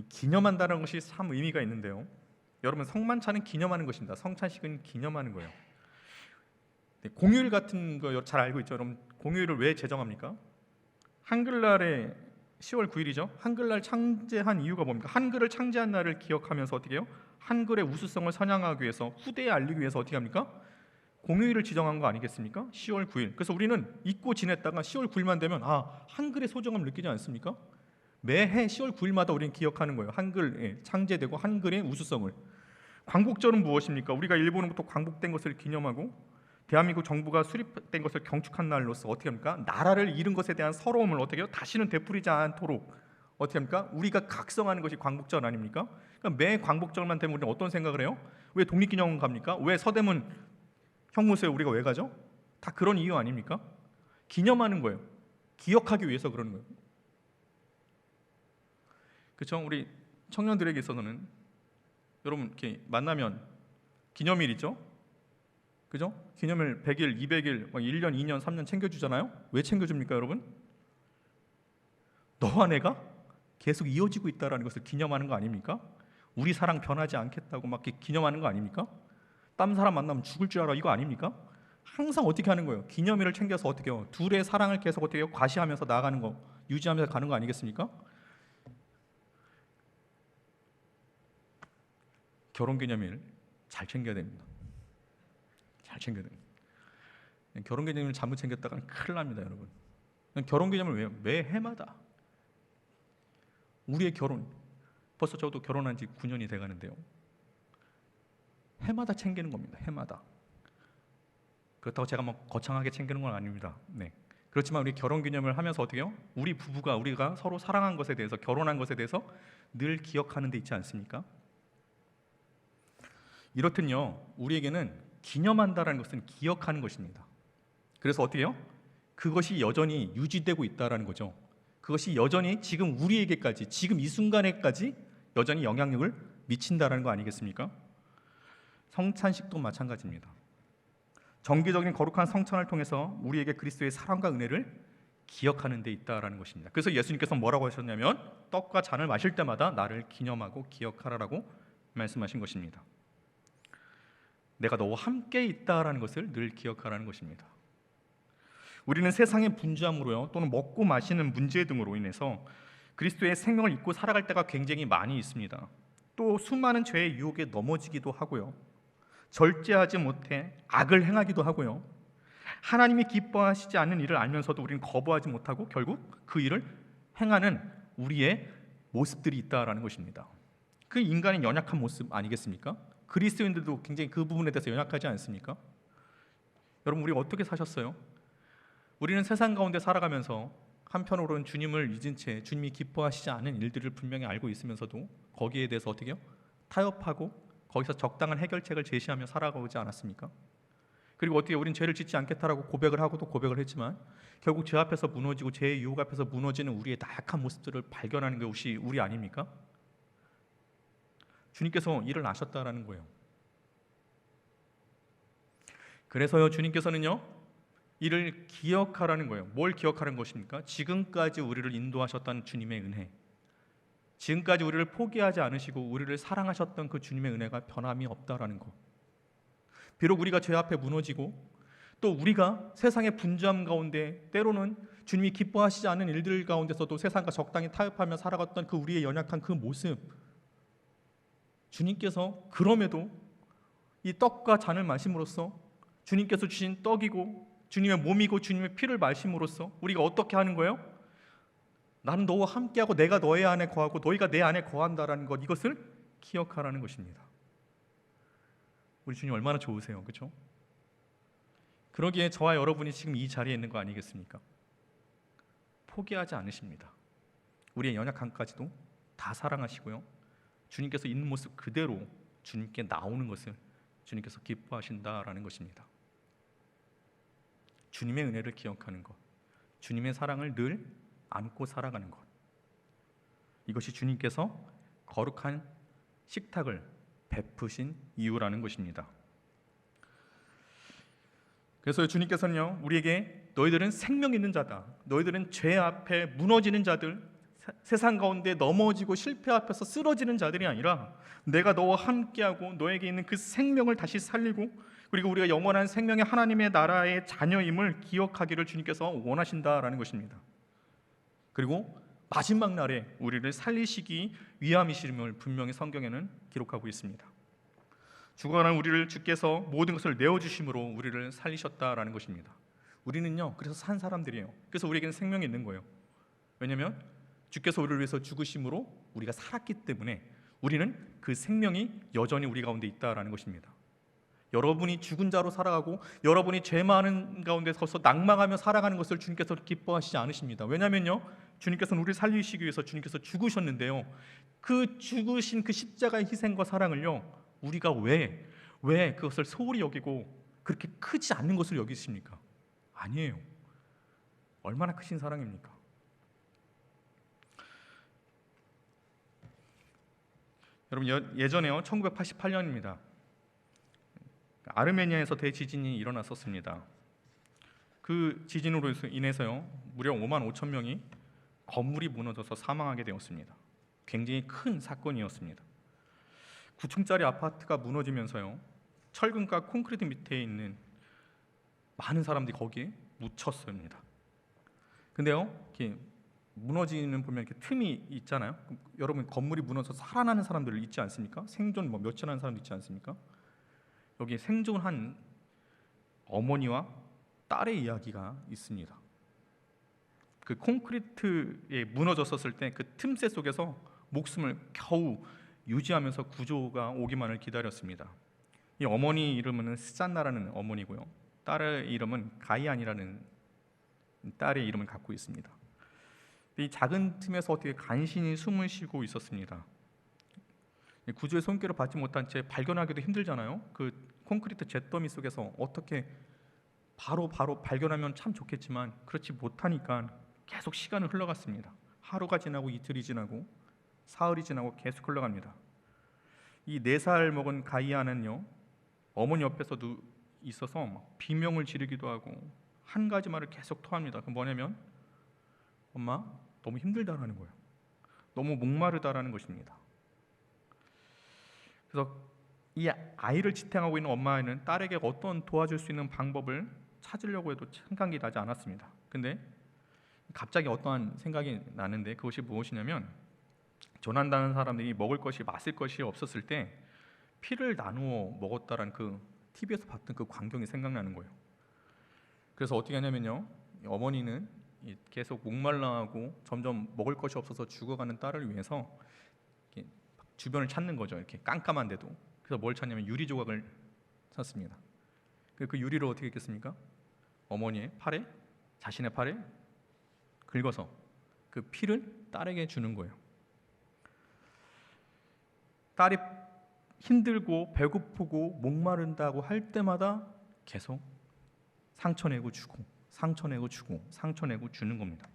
기념한다는 것이 참 의미가 있는데요, 여러분, 성만찬은 기념하는 것입니다. 성찬식은 기념하는 거예요. 공휴일 같은 거 잘 알고 있죠? 여러분, 공휴일을 왜 제정합니까? 한글날에 10월 9일이죠. 한글날 창제한 이유가 뭡니까? 한글을 창제한 날을 기억하면서 어떻게 해요? 한글의 우수성을 선양하기 위해서, 후대에 알리기 위해서 어떻게 합니까? 공휴일을 지정한 거 아니겠습니까? 10월 9일. 그래서 우리는 잊고 지냈다가 10월 9일만 되면 한글의 소중함을 느끼지 않습니까? 매해 10월 9일마다 우리는 기억하는 거예요. 한글에 창제되고 한글의 우수성을. 광복절은 무엇입니까? 우리가 일본으로부터 광복된 것을 기념하고 대한민국 정부가 수립된 것을 경축한 날로서 어떻게 합니까? 나라를 잃은 것에 대한 서러움을 어떻게 해요? 다시는 되풀이지 않도록 어떻게 합니까? 우리가 각성하는 것이 광복절 아닙니까? 그러니까 매 광복절만 되면 우리는 어떤 생각을 해요? 왜 독립기념관 갑니까? 왜 서대문 형무소에 우리가 왜 가죠? 다 그런 이유 아닙니까? 기념하는 거예요. 기억하기 위해서 그러는 거예요. 그렇죠? 우리 청년들에게 있어서는 여러분 이렇게 만나면 기념일이죠? 그죠? 기념일 100일, 200일, 1년, 2년, 3년 챙겨주잖아요? 왜 챙겨줍니까, 여러분? 너와 내가 계속 이어지고 있다는 것을 기념하는 거 아닙니까? 우리 사랑 변하지 않겠다고 막 이렇게 기념하는 거 아닙니까? 딴 사람 만나면 죽을 줄 알아, 이거 아닙니까? 항상 어떻게 하는 거예요? 기념일을 챙겨서 어떻게 해요? 둘의 사랑을 계속 어떻게 해요? 과시하면서 나아가는 거, 유지하면서 가는 거 아니겠습니까? 결혼기념일 잘 챙겨야 됩니다. 잘 챙겨야 됩니다. 결혼기념일 잘못 챙겼다가는 큰일 납니다, 여러분. 결혼기념일 왜요? 매 해마다 우리의 결혼, 벌써 저도 결혼한 지 9년이 돼가는데요, 해마다 챙기는 겁니다. 해마다. 그렇다고 제가 막 거창하게 챙기는 건 아닙니다. 네. 그렇지만 우리 결혼기념을 하면서 어떻게 해요? 우리 부부가 우리가 서로 사랑한 것에 대해서, 결혼한 것에 대해서 늘 기억하는 데 있지 않습니까? 이렇듯요, 우리에게는 기념한다는 것은 기억하는 것입니다. 그래서 어떻게 해요? 그것이 여전히 유지되고 있다는 거죠. 그것이 여전히 지금 우리에게까지, 지금 이 순간에까지 여전히 영향력을 미친다는 거 아니겠습니까? 성찬식도 마찬가지입니다. 정기적인 거룩한 성찬을 통해서 우리에게 그리스도의 사랑과 은혜를 기억하는 데 있다라는 것입니다. 그래서 예수님께서 뭐라고 하셨냐면 떡과 잔을 마실 때마다 나를 기념하고 기억하라라고 말씀하신 것입니다. 내가 너와 함께 있다라는 것을 늘 기억하라는 것입니다. 우리는 세상의 분주함으로요, 또는 먹고 마시는 문제 등으로 인해서 그리스도의 생명을 잊고 살아갈 때가 굉장히 많이 있습니다. 또 수많은 죄의 유혹에 넘어지기도 하고요, 절제하지 못해 악을 행하기도 하고요, 하나님이 기뻐하시지 않는 일을 알면서도 우리는 거부하지 못하고 결국 그 일을 행하는 우리의 모습들이 있다라는 것입니다. 그 인간의 연약한 모습 아니겠습니까? 그리스도인들도 굉장히 그 부분에 대해서 연약하지 않습니까? 여러분, 우리 어떻게 사셨어요? 우리는 세상 가운데 살아가면서 한편으로는 주님을 잊은 채 주님이 기뻐하시지 않은 일들을 분명히 알고 있으면서도 거기에 대해서 어떻게 해요? 타협하고 거기서 적당한 해결책을 제시하며 살아가지 않았습니까? 그리고 어떻게 우리는 죄를 짓지 않겠다라고 고백을 하고도 고백을 했지만 결국 죄 앞에서 무너지고 죄의 유혹 앞에서 무너지는 우리의 나약한 모습들을 발견하는 것이 우리 아닙니까? 주님께서 일을 아셨다라는 거예요. 그래서요, 주님께서는요, 이를 기억하라는 거예요. 뭘 기억하는 것입니까? 지금까지 우리를 인도하셨던 주님의 은혜, 지금까지 우리를 포기하지 않으시고 우리를 사랑하셨던 그 주님의 은혜가 변함이 없다라는 것. 비록 우리가 죄 앞에 무너지고 또 우리가 세상의 분주함 가운데 때로는 주님이 기뻐하시지 않은 일들 가운데서도 세상과 적당히 타협하며 살아갔던 그 우리의 연약한 그 모습, 주님께서 그럼에도 이 떡과 잔을 마심으로써 주님께서 주신 떡이고 주님의 몸이고 주님의 피를 마심으로써 우리가 어떻게 하는 거예요? 나는 너와 함께하고 내가 너의 안에 거하고 너희가 내 안에 거한다라는 것, 이것을 기억하라는 것입니다. 우리 주님 얼마나 좋으세요, 그렇죠? 그러기에 저와 여러분이 지금 이 자리에 있는 거 아니겠습니까? 포기하지 않으십니다. 우리의 연약함까지도 다 사랑하시고요, 주님께서 있는 모습 그대로 주님께 나오는 것을 주님께서 기뻐하신다라는 것입니다. 주님의 은혜를 기억하는 것, 주님의 사랑을 늘 안고 살아가는 것, 이것이 주님께서 거룩한 식탁을 베푸신 이유라는 것입니다. 그래서 주님께서는요, 우리에게 너희들은 생명 있는 자다, 너희들은 죄 앞에 무너지는 자들, 세상 가운데 넘어지고 실패 앞에서 쓰러지는 자들이 아니라 내가 너와 함께하고 너에게 있는 그 생명을 다시 살리고 그리고 우리가 영원한 생명의 하나님의 나라의 자녀임을 기억하기를 주님께서 원하신다라는 것입니다. 그리고 마지막 날에 우리를 살리시기 위함이심을 분명히 성경에는 기록하고 있습니다. 죽어가는 우리를 주께서 모든 것을 내어주심으로 우리를 살리셨다라는 것입니다. 우리는요, 그래서 산 사람들이에요. 그래서 우리에게는 생명이 있는 거예요. 왜냐하면 주께서 우리를 위해서 죽으심으로 우리가 살았기 때문에 우리는 그 생명이 여전히 우리 가운데 있다라는 것입니다. 여러분이 죽은 자로 살아가고 여러분이 죄 많은 가운데 서서 낙망하며 살아가는 것을 주님께서 기뻐하시지 않으십니다. 왜냐하면요, 주님께서는 우리를 살리시기 위해서 주님께서 죽으셨는데요, 그 죽으신 그 십자가의 희생과 사랑을요, 우리가 왜 그것을 소홀히 여기고 그렇게 크지 않는 것을 여기십니까? 아니에요. 얼마나 크신 사랑입니까? 여러분, 예전에요, 1988년입니다. 아르메니아에서 대지진이 일어났었습니다. 그 지진으로 인해서요, 무려 5만 5천 명이 건물이 무너져서 사망하게 되었습니다. 굉장히 큰 사건이었습니다. 9층짜리 아파트가 무너지면서요, 철근과 콘크리트 밑에 있는 많은 사람들이 거기에 묻혔습니다. 근데요, 이렇게 무너지는 보면 이렇게 틈이 있잖아요. 여러분, 건물이 무너져서 살아나는 사람들 있지 않습니까? 생존 며칠 하는 사람도 있지 않습니까? 여기 생존한 어머니와 딸의 이야기가 있습니다. 그 콘크리트에 무너졌었을 때 그 틈새 속에서 목숨을 겨우 유지하면서 구조가 오기만을 기다렸습니다. 이 어머니 이름은 스잔나라는 어머니고요, 딸의 이름은 가이안이라는 딸의 이름을 갖고 있습니다. 이 작은 틈에서 어떻게 간신히 숨을 쉬고 있었습니다. 구조의 손길을 받지 못한 채 발견하기도 힘들잖아요. 그 콘크리트 잿더미 속에서 어떻게 바로 발견하면 참 좋겠지만 그렇지 못하니까 계속 시간은 흘러갔습니다. 하루가 지나고 이틀이 지나고 사흘이 지나고 계속 흘러갑니다. 이 4살 먹은 가이아는요, 어머니 옆에서도 있어서 막 비명을 지르기도 하고 한 가지 말을 계속 토합니다. 그 뭐냐면 엄마, 너무 힘들다라는 거예요. 너무 목마르다라는 것입니다. 그래서 이 아이를 지탱하고 있는 엄마는 딸에게 어떤 도와줄 수 있는 방법을 찾으려고 해도 생각이 나지 않았습니다. 근데 갑자기 어떠한 생각이 나는데 그것이 무엇이냐면, 조난당한 사람들이 먹을 것이 마실 것이 없었을 때 피를 나누어 먹었다라는 그 TV에서 봤던 그 광경이 생각나는 거예요. 그래서 어떻게 하냐면요, 이 어머니는 계속 목말라하고 점점 먹을 것이 없어서 죽어가는 딸을 위해서 이렇게 주변을 찾는 거죠. 이렇게 깜깜한데도. 그래서 뭘 찾냐면 유리 조각을 찾습니다. 그 유리를 어떻게 했겠습니까? 어머니의 팔에, 자신의 팔에 긁어서 그 피를 딸에게 주는 거예요. 딸이 힘들고 배고프고 목마른다고 할 때마다 계속 상처 내고 주고, 상처 내고 주고, 상처 내고 주는 겁니다.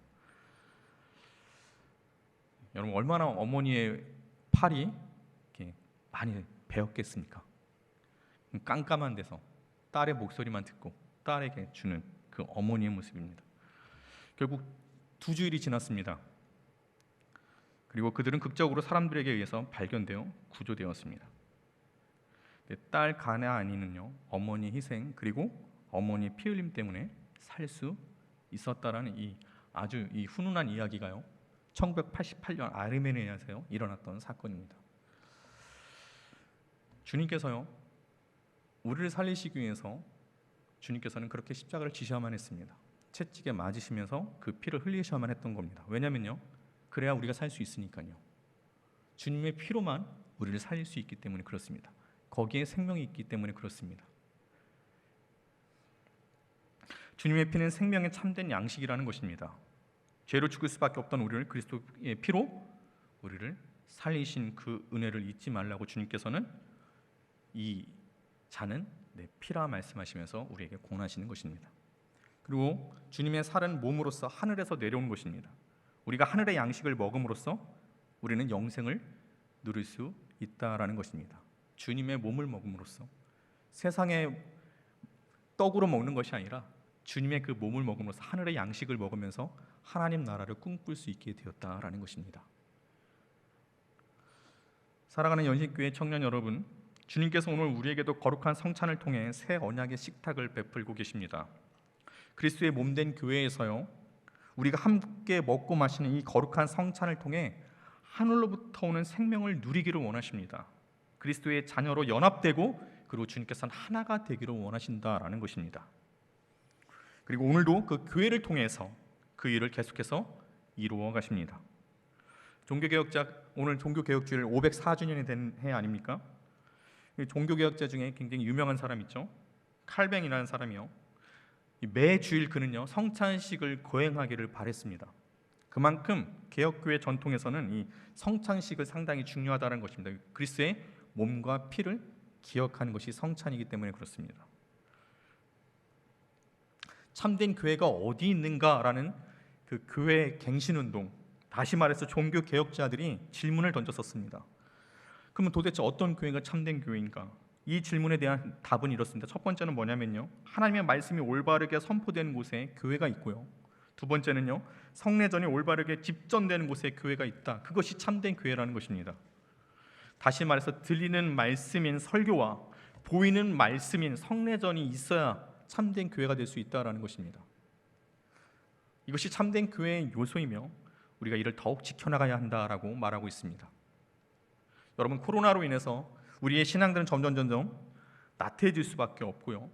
여러분, 얼마나 어머니의 팔이 이렇게 많이 베었겠습니까? 깜깜한 데서 딸의 목소리만 듣고 딸에게 주는 그 어머니의 모습입니다. 결국 2주일이 지났습니다. 그리고 그들은 극적으로 사람들에게 의해서 발견되어 구조되었습니다. 딸 가나안이는요, 어머니의 희생 그리고 어머니의 피 흘림 때문에 살 수 있었다라는 이 아주 훈훈한 이야기가요, 1988년 아르메니아에서 일어났던 사건입니다. 주님께서요, 우리를 살리시기 위해서 주님께서는 그렇게 십자가를 지셔야만 했습니다. 채찍에 맞으시면서 그 피를 흘리셔야만 했던 겁니다. 왜냐면요, 그래야 우리가 살 수 있으니까요. 주님의 피로만 우리를 살릴 수 있기 때문에 그렇습니다. 거기에 생명이 있기 때문에 그렇습니다. 주님의 피는 생명의 참된 양식이라는 것입니다. 죄로 죽을 수밖에 없던 우리를 그리스도의 피로 우리를 살리신 그 은혜를 잊지 말라고 주님께서는 이 잔은 내 피라 말씀하시면서 우리에게 권하시는 것입니다. 그리고 주님의 살은 몸으로서 하늘에서 내려온 것입니다. 우리가 하늘의 양식을 먹음으로써 우리는 영생을 누릴 수 있다라는 것입니다. 주님의 몸을 먹음으로써 세상의 떡으로 먹는 것이 아니라 주님의 그 몸을 먹음으로써 하늘의 양식을 먹으면서 하나님 나라를 꿈꿀 수 있게 되었다라는 것입니다. 사랑하는 연신교회 청년 여러분, 주님께서 오늘 우리에게도 거룩한 성찬을 통해 새 언약의 식탁을 베풀고 계십니다. 그리스도의 몸된 교회에서요, 우리가 함께 먹고 마시는 이 거룩한 성찬을 통해 하늘로부터 오는 생명을 누리기를 원하십니다. 그리스도의 자녀로 연합되고 그리고 주님께서는 하나가 되기를 원하신다라는 것입니다. 그리고 오늘도 그 교회를 통해서 그 일을 계속해서 이루어 가십니다. 오늘 종교개혁주일 504주년이 된 해 아닙니까? 종교개혁자 중에 굉장히 유명한 사람 있죠, 칼뱅이라는 사람이요, 매 주일 그는요 성찬식을 거행하기를 바랬습니다. 그만큼 개혁교회 전통에서는 이 성찬식을 상당히 중요하다는 것입니다. 그리스도의 몸과 피를 기억하는 것이 성찬이기 때문에 그렇습니다. 참된 교회가 어디 있는가라는 그 교회 갱신운동, 다시 말해서 종교 개혁자들이 질문을 던졌었습니다. 그러면 도대체 어떤 교회가 참된 교회인가? 이 질문에 대한 답은 이렇습니다. 첫 번째는 뭐냐면요, 하나님의 말씀이 올바르게 선포되는 곳에 교회가 있고요, 두 번째는요, 성례전이 올바르게 집전되는 곳에 교회가 있다. 그것이 참된 교회라는 것입니다. 다시 말해서 들리는 말씀인 설교와 보이는 말씀인 성례전이 있어야 참된 교회가 될 수 있다라는 것입니다. 이것이 참된 교회의 요소이며 우리가 이를 더욱 지켜나가야 한다라고 말하고 있습니다. 여러분, 코로나로 인해서 우리의 신앙들은 점점 나태해질 수밖에 없고요,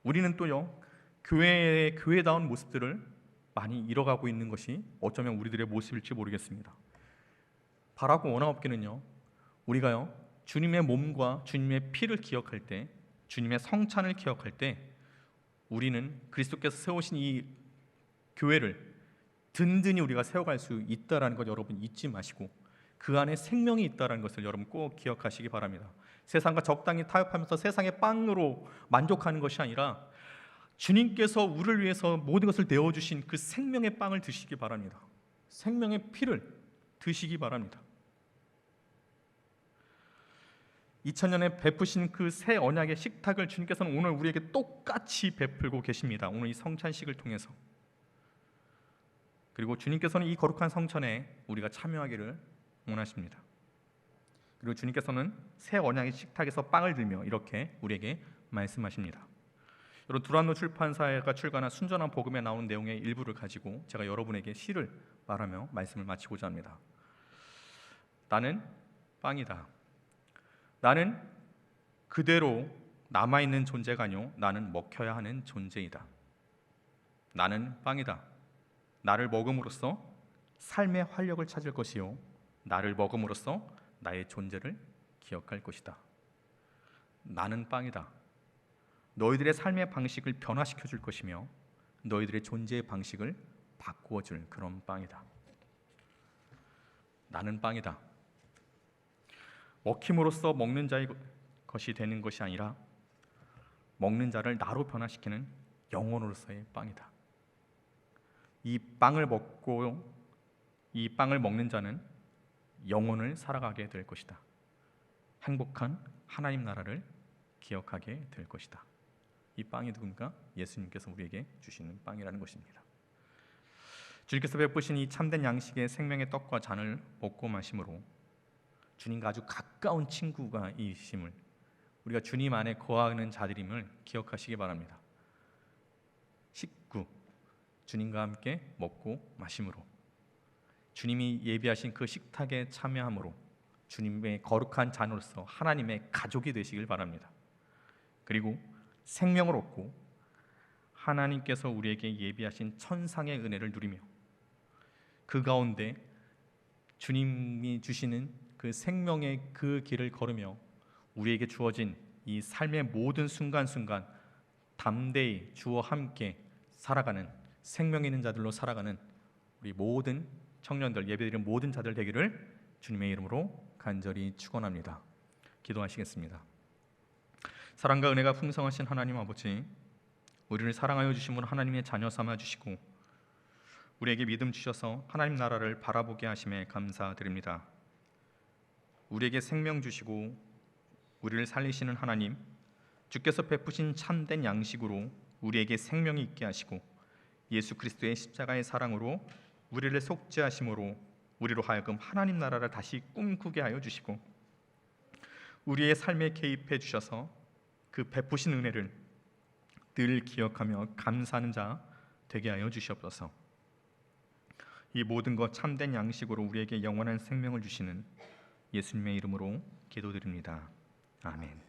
우리는 또요 교회의 교회다운 모습들을 많이 잃어가고 있는 것이 어쩌면 우리들의 모습일지 모르겠습니다. 바라고 원하옵기는요, 우리가요 주님의 몸과 주님의 피를 기억할 때, 주님의 성찬을 기억할 때 우리는 그리스도께서 세우신 이 교회를 든든히 우리가 세워갈 수 있다라는 것 여러분 잊지 마시고 그 안에 생명이 있다라는 것을 여러분 꼭 기억하시기 바랍니다. 세상과 적당히 타협하면서 세상의 빵으로 만족하는 것이 아니라 주님께서 우리를 위해서 모든 것을 내어주신 그 생명의 빵을 드시기 바랍니다. 생명의 피를 드시기 바랍니다. 2000년에 베푸신 그 새 언약의 식탁을 주님께서는 오늘 우리에게 똑같이 베풀고 계십니다. 오늘 이 성찬식을 통해서. 그리고 주님께서는 이 거룩한 성찬에 우리가 참여하기를 원하십니다. 그리고 주님께서는 새 언약의 식탁에서 빵을 들며 이렇게 우리에게 말씀하십니다. 여러분, 두란노 출판사가 출간한 순전한 복음에 나오는 내용의 일부를 가지고 제가 여러분에게 시를 말하며 말씀을 마치고자 합니다. 나는 빵이다. 나는 그대로 남아있는 존재가 아니오 나는 먹혀야 하는 존재이다. 나는 빵이다. 나를 먹음으로써 삶의 활력을 찾을 것이요, 나를 먹음으로써 나의 존재를 기억할 것이다. 나는 빵이다. 너희들의 삶의 방식을 변화시켜 줄 것이며 너희들의 존재의 방식을 바꾸어 줄 그런 빵이다. 나는 빵이다. 먹힘으로써 먹는 자의 것이 되는 것이 아니라 먹는 자를 나로 변화시키는 영혼으로서의 빵이다. 이 빵을 먹고 이 빵을 먹는 자는 영혼을 살아가게 될 것이다. 행복한 하나님 나라를 기억하게 될 것이다. 이 빵이 누군가? 예수님께서 우리에게 주시는 빵이라는 것입니다. 주님께서 베푸신 이 참된 양식의 생명의 떡과 잔을 먹고 마심으로 주님과 아주 가까운 친구가 이심을, 우리가 주님 안에 거하는 자들임을 기억하시기 바랍니다. 19. 주님과 함께 먹고 마심으로, 주님이 예비하신 그 식탁에 참여함으로 주님의 거룩한 자녀로서 하나님의 가족이 되시길 바랍니다. 그리고 생명을 얻고 하나님께서 우리에게 예비하신 천상의 은혜를 누리며 그 가운데 주님이 주시는 그 생명의 그 길을 걸으며 우리에게 주어진 이 삶의 모든 순간순간 담대히 주와 함께 살아가는 생명 있는 자들로 살아가는 우리 모든 청년들, 예배드리는 모든 자들 되기를 주님의 이름으로 간절히 축원합니다. 기도하시겠습니다. 사랑과 은혜가 풍성하신 하나님 아버지, 우리를 사랑하여 주심으로 하나님의 자녀 삼아 주시고 우리에게 믿음 주셔서 하나님 나라를 바라보게 하심에 감사드립니다. 우리에게 생명 주시고 우리를 살리시는 하나님, 주께서 베푸신 참된 양식으로 우리에게 생명이 있게 하시고 예수 그리스도의 십자가의 사랑으로 우리를 속죄하심으로 우리로 하여금 하나님 나라를 다시 꿈꾸게 하여 주시고 우리의 삶에 개입해 주셔서 그 베푸신 은혜를 늘 기억하며 감사하는 자 되게 하여 주시옵소서. 이 모든 것 참된 양식으로 우리에게 영원한 생명을 주시는 예수님의 이름으로 기도드립니다. 아멘.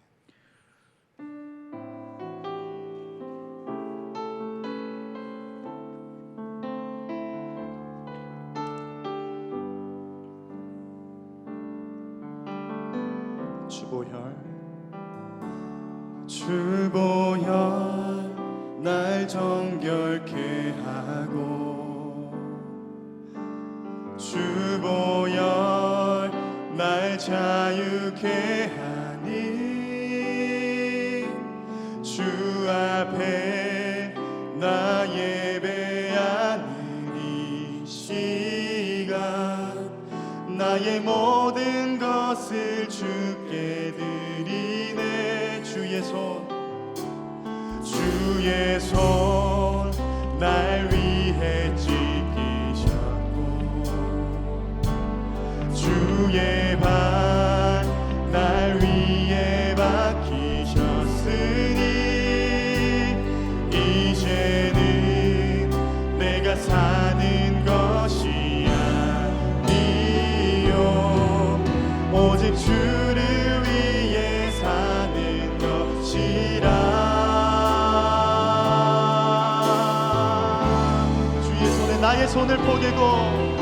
주보혈 날 정결케 하고 주보혈 날 자유케 하니 주 앞에 나 예배하는 이 시간 나의 모든 것을 주께 드리네. 주의 손 날 위해 찢기셨고 주의 발 날 위해 박히셨으니 이제는 내가 사는 것이 아니요 오직 주를 위해 사는 것이라. 나의 손을 포개고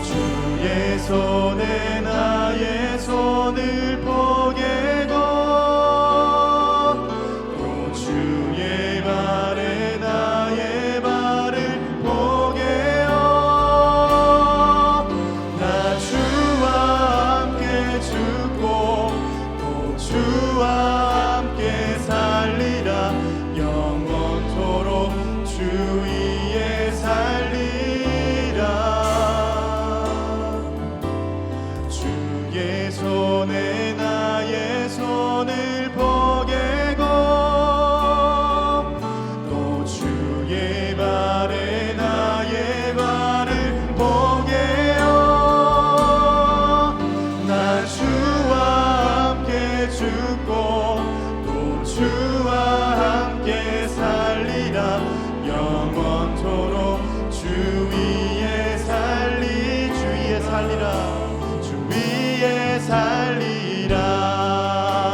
주의 손에 나의 손을 포개고 또 주의 발에 나의 발을 포개어 나 주와 함께 죽고 또 주와 함께 살리라. 영원토록 주 위에 살리라. 주의 손에 나의 손을 포개고 또 주의 발에 나의 발을 포개어 나 주와 함께 죽고 또 주와 함께 살리라. 영원토록 주 위에 살리 주 위에 살리라 주 위에 살리라.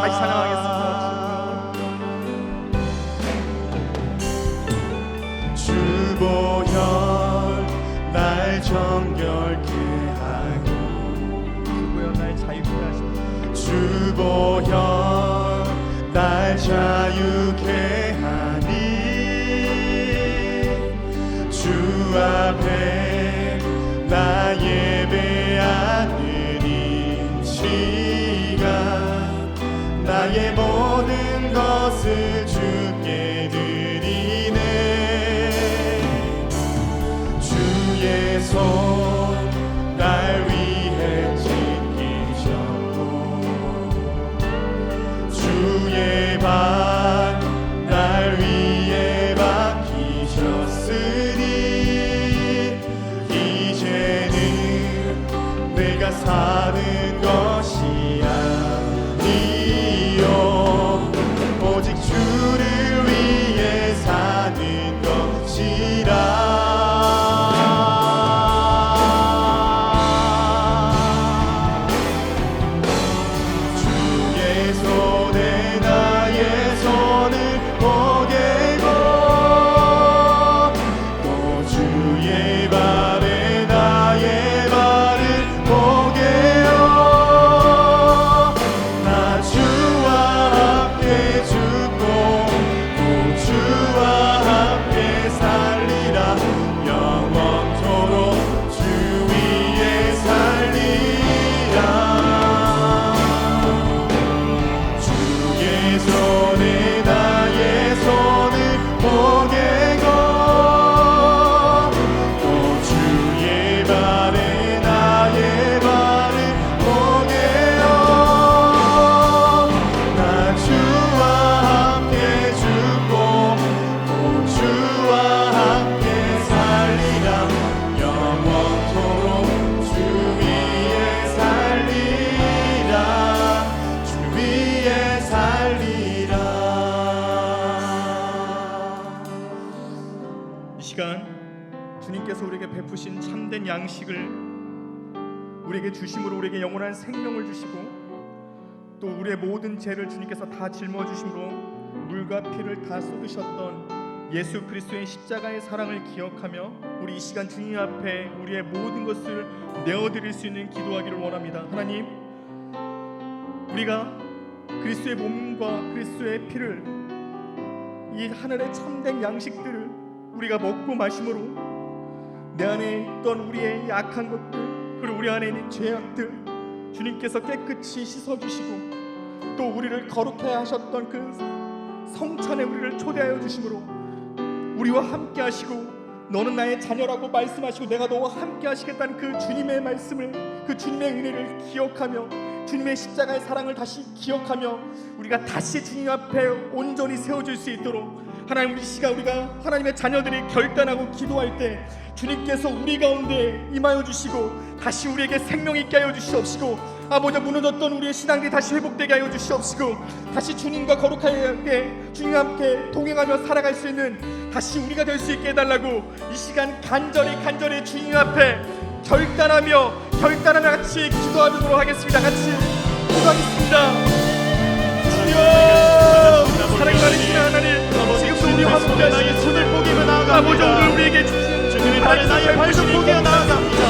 다시 찬양하겠습니다. 주 보혈 날 자유케 하니 주 앞에 나 예배하는 이 시간 나의 모든 것을 주께 드리네 주의 손 날 위해 지키셨고 주의 발 날 위해 박히셨으니 이제는 내가 사는 것이 아니요 오직 주를 위해 사는 것이라 주의 손에 나의 손을 포개고 또 주의 발에 나의 발을 포개어 나 주와 함께 죽고 또 주와 함께 살리라 영원토록 주 위에 살리라 주의 손에 나의 손을 포개고 또 주의 발에 나의 발을 포개어 나 주와 함께 죽고 또 주와 함께 살리라 영원토록 주 위에 살리라 주 위에 살리라 이 시간 주님께서 우리에게 베푸신 참된 양식을 우리에게 주심으로 우리에게 영원한 생명을 주시고 또 우리의 모든 죄를 주님께서 다 짊어 주심으로 물과 피를 다 쏟으셨던 예수 그리스도의 십자가의 사랑을 기억하며 우리 이 시간 주님 앞에 우리의 모든 것을 내어드릴 수 있는 기도하기를 원합니다. 하나님, 우리가 그리스도의 몸과 그리스도의 피를 이 하늘의 참된 양식들을 우리가 먹고 마심으로 내 안에 있던 우리의 약한 것들 그리고 우리 안에 있는 죄악들 주님께서 깨끗이 씻어주시고 또 우리를 거룩해 하셨던 그 성찬에 우리를 초대하여 주심으로 우리와 함께 하시고 너는 나의 자녀라고 말씀하시고 내가 너와 함께 하시겠다는 그 주님의 말씀을 그 주님의 은혜를 기억하며 주님의 십자가의 사랑을 다시 기억하며 우리가 다시 주님 앞에 온전히 세워질 수 있도록 하나님 우리 시간 우리가 하나님의 자녀들이 결단하고 기도할 때 주님께서 우리 가운데 임하여 주시고 다시 우리에게 생명 있게 하여 주시옵시고 아버지 무너졌던 우리의 신앙들이 다시 회복되게 하여 주시옵시고 다시 주님과 거룩하게 주님과 함께 동행하며 살아갈 수 있는 다시 우리가 될 수 있게 해달라고 이 시간 간절히 주님 앞에 결단하며 같이 기도하도록 하겠습니다. 같이 기도하겠습니다. 주여 사랑이 많으신 하나님 지금도 우리와 함께 하시는 손을 포기며 나아갑니다. 아버지 오늘 우리에게 주신 주님의 발에 나의 발을 포기하여 나아갑니다.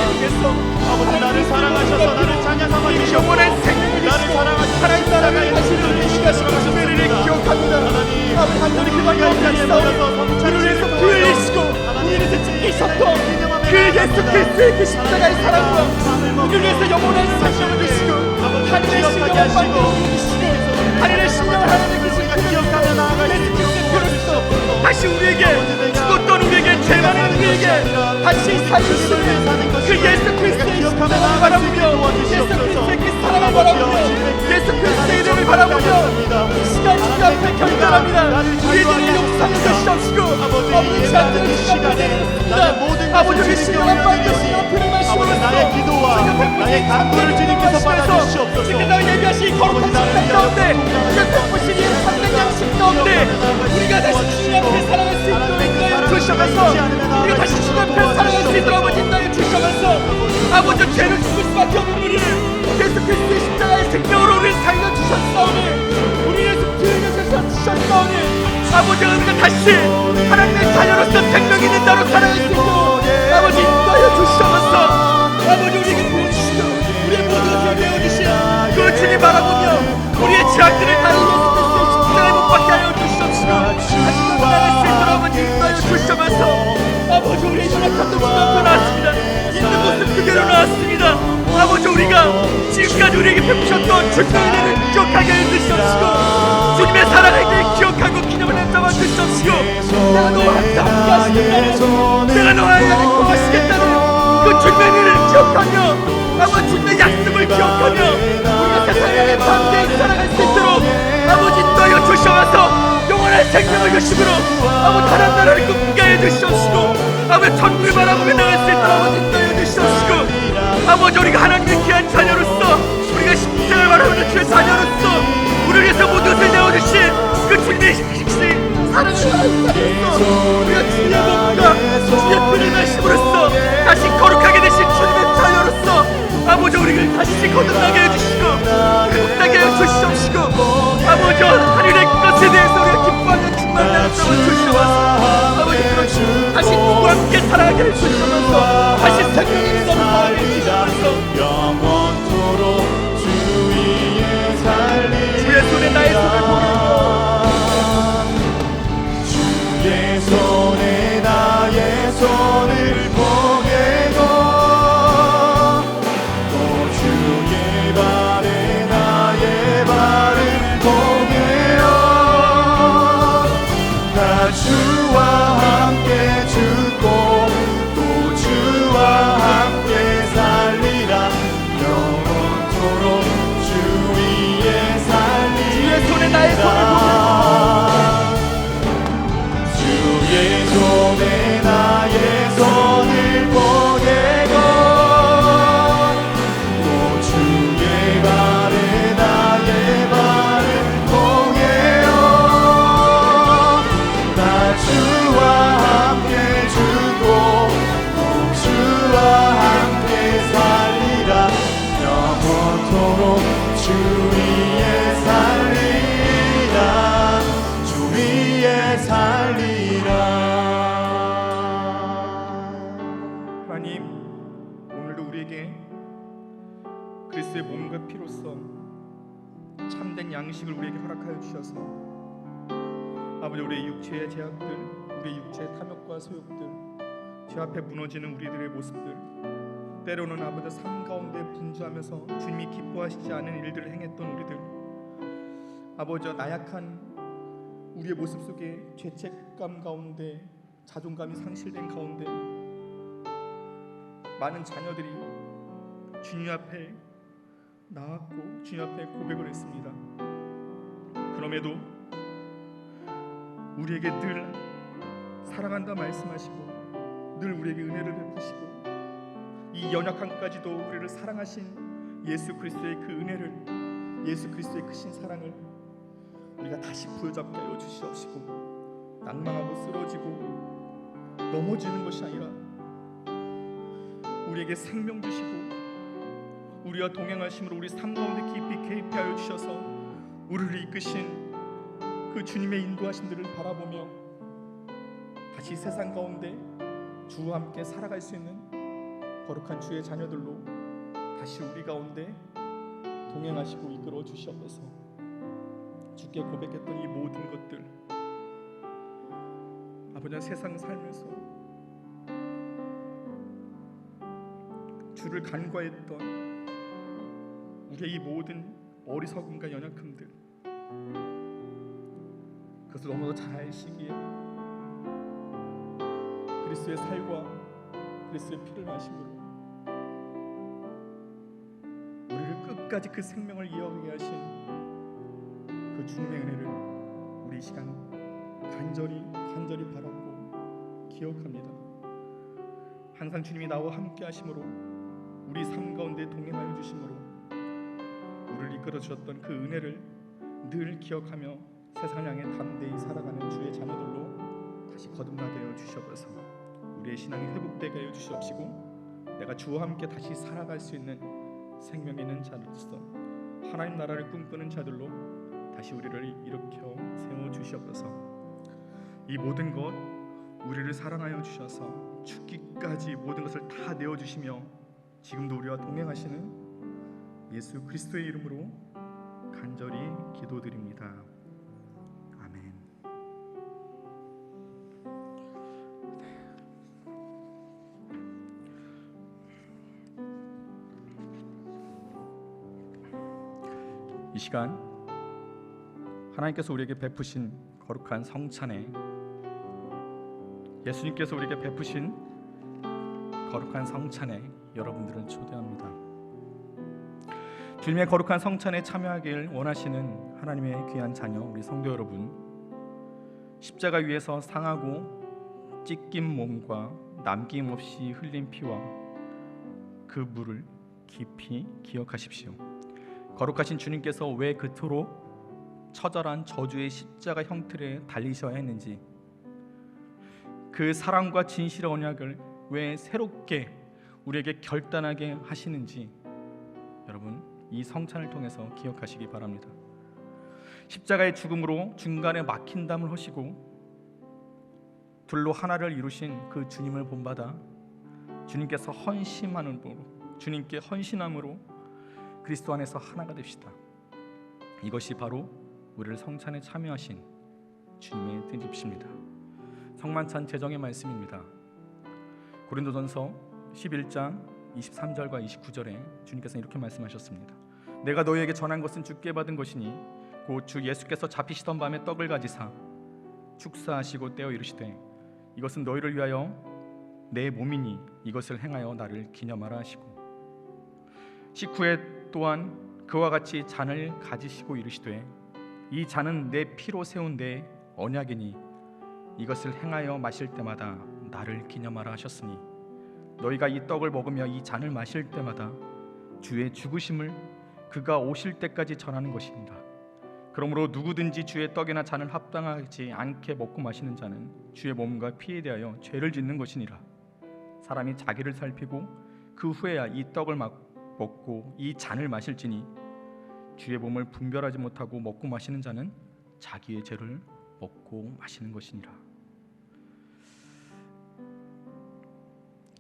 아버지 나를 사랑하셔서 나를 자녀 삼아주시고 영원한 생명을 주시고 하나님 나라를 하시는 이 시간 은혜를 기억합니다. 아버지 간절히 기도하옵나이다. 우리를 위해서 피 흘리시고 우리를 위해서 찢기셨던 그 예수 그리스도의 그 십자가의 사랑과 우리를 위해서 영원한 생명을 주시고 하늘의 신령을 받으시고 하늘의 신령을 하나님의 그 기억하며 나아갈 예수 그리스도의 피를 주시고 다시 우리에게 죽었던 우리에게 죄 많은 우리에게 다시 살리시는 그 예수 그리스도의 십자가를 바라보며 예수 그리스도의 그 사랑을 바라보며 예수 그리스도의 이름을 바라보며 이 시간 주님 앞에 결단합니다. 우리들의 용서해 주시옵시고 아버지 자들을 시간에 아버지 우리 신령한 받으시고 피를 마시면서 나의 기도와 나의 간구를 주님께서 받아주시옵소서. 주님께서 예비하신 거룩한 식탁 가운데 우리가 베푸신 이 참된 양식 가운데 우리가 다시 주님 앞에 살아갈 수 있도록 인도하여 주셔서 우리가 다시 주님 앞에 살아갈 수 있도록 아버지 인도하여 주셔서 아버지 죄를 죽을 수밖에 없는 우리를 예수 그리스도의 십자가의 생명으로 우리를 살려주셨사오니 우리를 피를 주셨사오니 아버지 우리가 다시 하나님의 자녀로서 생명 있는 자로 살아갈 수 있도록 아버지 인도하여 주셔서 아버지 우리에게 보여주시고 우리의 모든 것을 배워주신 그 주님 바라보며 연약함도 눈앞에 나왔습니다. 있는 모습 그대로 나왔습니다. 아버지, 우리가 지금까지 우리에게 베푸셨던 주님의 은혜를 기억하게 해주시옵시고, 주님의 사랑을 기억하고 기념을 한다고 해주시옵시고, 내가 너와 함께 하시겠다는, 내가 너와 함께 하시겠다는 그 주님의 은혜를 기억하며, 아버지 주님의 약속을 기억하며 우리가 세상에 담대히 살아갈 수 있도록 아버지 인도하여 주셔서 영원한 생명을 주심으로 아버지 하나님 나라를 꿈꾸게 해주시옵시고, 아버지 천국을 바라보며 나갈 수 있도록 아버지 인도하여 주시옵시고, 아버지 우리가 하나님의 귀한 자녀로서, 우리가 십자가를 바라보는 주의 자녀로서 우리를 위해서 모든 것을 내어주신 그 주님의 사랑을 나타내서 우리가 주님의 몸과 주님의 피를 마심으로써 다시 거룩하게 되신 주님의 자녀로서 아버지 우리를 다시 거듭나게 해주시고 회복나게 해주시옵시고, 아버지 하늘의 것에 대해서 우리가 기뻐하는 충만한 점을 주시옵소서. 아버지 그런 다시 누구와 함께 살아가게 해주시옵소서. 다시 생명의 점을 살아가게 해주시옵소서. 영원토록 주위에 살리 주의 손에 나의 손을 보내고, 주의 손에 나의 손을 보내고 또 주의 발에 나의 발을 보내어 나 주와 함께 죽고 또 주와 함께 살리라. 영원토록 주 위에 살리라. 주의 손에 나의 손을 보내고, 주의 손에 나의 손을 보내고 또 주의 발에 나의 발을 보내어 나 주와 함께 죽고 또 주와 함께 살리라. 영원토록 주 위에 살리라. 주 위에 살리라. 하나님, 오늘도 우리에게 그리스도의 몸과 피로써 참된 양식을 우리에게 허락하여 주셔서 아버지 우리의 육체의 제약들, 우리의 육체의 탐욕과 소욕들, 주 앞에 무너지는 우리들의 모습들, 때로는 아버지 삶 가운데 분주하면서 주님이 기뻐하시지 않은 일들을 행했던 우리들, 아버지 나약한 우리의 모습 속에 죄책감 가운데 자존감이 상실된 가운데 많은 자녀들이 주님 앞에 나왔고 주님 앞에 고백을 했습니다. 그럼에도 우리에게 늘 사랑한다 말씀하시고 늘 우리에게 은혜를 베푸시고 이 연약함까지도 우리를 사랑하신 예수 그리스도의 그 은혜를, 예수 그리스도의 크신 사랑을 우리가 다시 부여잡게 하여 주시옵시고, 낭망하고 쓰러지고 넘어지는 것이 아니라 우리에게 생명 주시고 우리와 동행하심으로 우리 삶 가운데 깊이 개입해 하여 주셔서 우리를 이끄신 그 주님의 인도하심들을 바라보며 다시 세상 가운데 주와 함께 살아갈 수 있는 거룩한 주의 자녀들로 다시 우리 가운데 동행하시고 이끌어 주시옵소서. 주께 고백했던 이 모든 것들 아버지 세상 살면서 주를 간과했던 우리의 이 모든 어리석음과 연약함들, 그것을 너무도 잘 아시기에 그리스도의 살과 그리스도의 피를 마심으로 우리를 끝까지 그 생명을 이어가게 하신 그 주님의 은혜를 우리 이 시간 간절히 바라고 기억합니다. 항상 주님이 나와 함께 하심으로 우리 삶 가운데 동행하여 주심으로 우리를 이끌어 주셨던 그 은혜를 늘 기억하며 세상 향해 담대히 살아가는 주의 자녀들로 다시 거듭나게 하여 주시옵소서. 우리의 신앙이 회복되게 하여 주시옵시고 내가 주와 함께 다시 살아갈 수 있는 생명 있는 자로서 하나님 나라를 꿈꾸는 자들로 다시 우리를 일으켜 세워 주시옵소서. 이 모든 것 우리를 사랑하여 주셔서 죽기까지 모든 것을 다 내어 주시며 지금도 우리와 동행하시는 예수 그리스도의 이름으로 간절히 기도드립니다. 아멘. 이 시간 하나님께서 우리에게 베푸신 거룩한 성찬에 예수님께서 우리에게 베푸신 거룩한 성찬에 여러분들을 초대합니다. 주님의 거룩한 성찬에 참여하길 원하시는 하나님의 귀한 자녀 우리 성도 여러분, 십자가 위에서 상하고 찢긴 몸과 남김없이 흘린 피와 그 물을 깊이 기억하십시오. 거룩하신 주님께서 왜 그토록 처절한 저주의 십자가 형틀에 달리셔야 했는지, 그 사랑과 진실의 언약을 왜 새롭게 우리에게 결단하게 하시는지 여러분 이 성찬을 통해서 기억하시기 바랍니다. 십자가의 죽음으로 중간에 막힌 담을 허시고 둘로 하나를 이루신 그 주님을 본받아 주님께서 주님께 헌신함으로 그리스도 안에서 하나가 됩시다. 이것이 바로 우리를 성찬에 참여하신 주님의 뜻입니다. 성만찬 제정의 말씀입니다. 고린도전서 11장 23절과 29절에 주님께서 이렇게 말씀하셨습니다. 내가 너희에게 전한 것은 주께 받은 것이니 곧 주 예수께서 잡히시던 밤에 떡을 가지사 축사하시고 떼어 이르시되 이것은 너희를 위하여 내 몸이니 이것을 행하여 나를 기념하라 하시고, 식후에 또한 그와 같이 잔을 가지시고 이르시되 이 잔은 내 피로 세운 내 언약이니 이것을 행하여 마실 때마다 나를 기념하라 하셨으니 너희가 이 떡을 먹으며 이 잔을 마실 때마다 주의 죽으심을 그가 오실 때까지 전하는 것입니다. 그러므로 누구든지 주의 떡이나 잔을 합당하지 않게 먹고 마시는 자는 주의 몸과 피에 대하여 죄를 짓는 것이니라. 사람이 자기를 살피고 그 후에야 이 떡을 먹고 이 잔을 마실지니 주의 몸을 분별하지 못하고 먹고 마시는 자는 자기의 죄를 먹고 마시는 것이니라.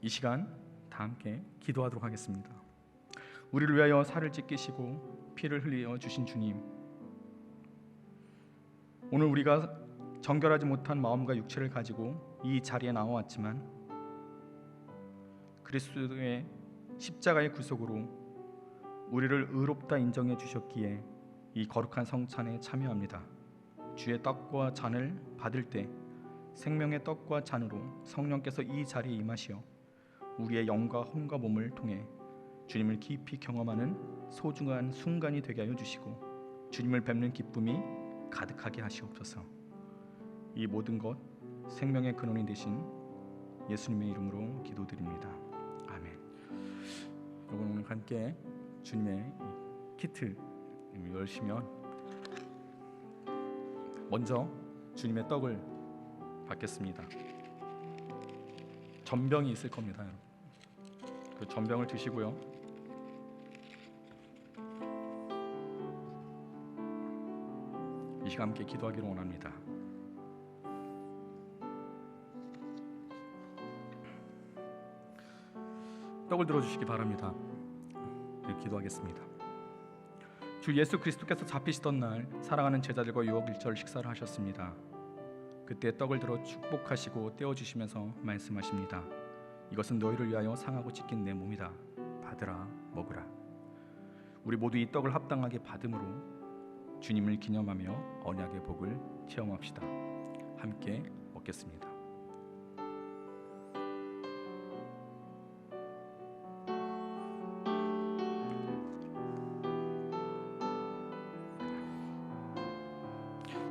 이 시간 다 함께 기도하도록 하겠습니다. 우리를 위하여 살을 찢기시고 피를 흘려 주신 주님, 오늘 우리가 정결하지 못한 마음과 육체를 가지고 이 자리에 나와왔지만 그리스도의 십자가의 구속으로 우리를 의롭다 인정해 주셨기에 이 거룩한 성찬에 참여합니다. 주의 떡과 잔을 받을 때 생명의 떡과 잔으로 성령께서 이 자리에 임하시어 우리의 영과 혼과 몸을 통해 주님을 깊이 경험하는 소중한 순간이 되게 하여 주시고 주님을 뵙는 기쁨이 가득하게 하시옵소서. 이 모든 것 생명의 근원이 되신 예수님의 이름으로 기도드립니다. 아멘. 여러분 오늘 함께 주님의 이 키트 열시면 먼저 주님의 떡을 받겠습니다. 전병이 있을 겁니다. 그 전병을 드시고요. 이 시간 함께 기도하기를 원합니다. 떡을 들어주시기 바랍니다. 기도하겠습니다. 주 예수 그리스도께서 잡히시던 날 사랑하는 제자들과 유혹 일절 식사를 하셨습니다. 그때 떡을 들어 축복하시고 떼어주시면서 말씀하십니다. 이것은 너희를 위하여 상하고 찢긴 내 몸이다. 받으라 먹으라. 우리 모두 이 떡을 합당하게 받음으로 주님을 기념하며 언약의 복을 체험합시다. 함께 먹겠습니다.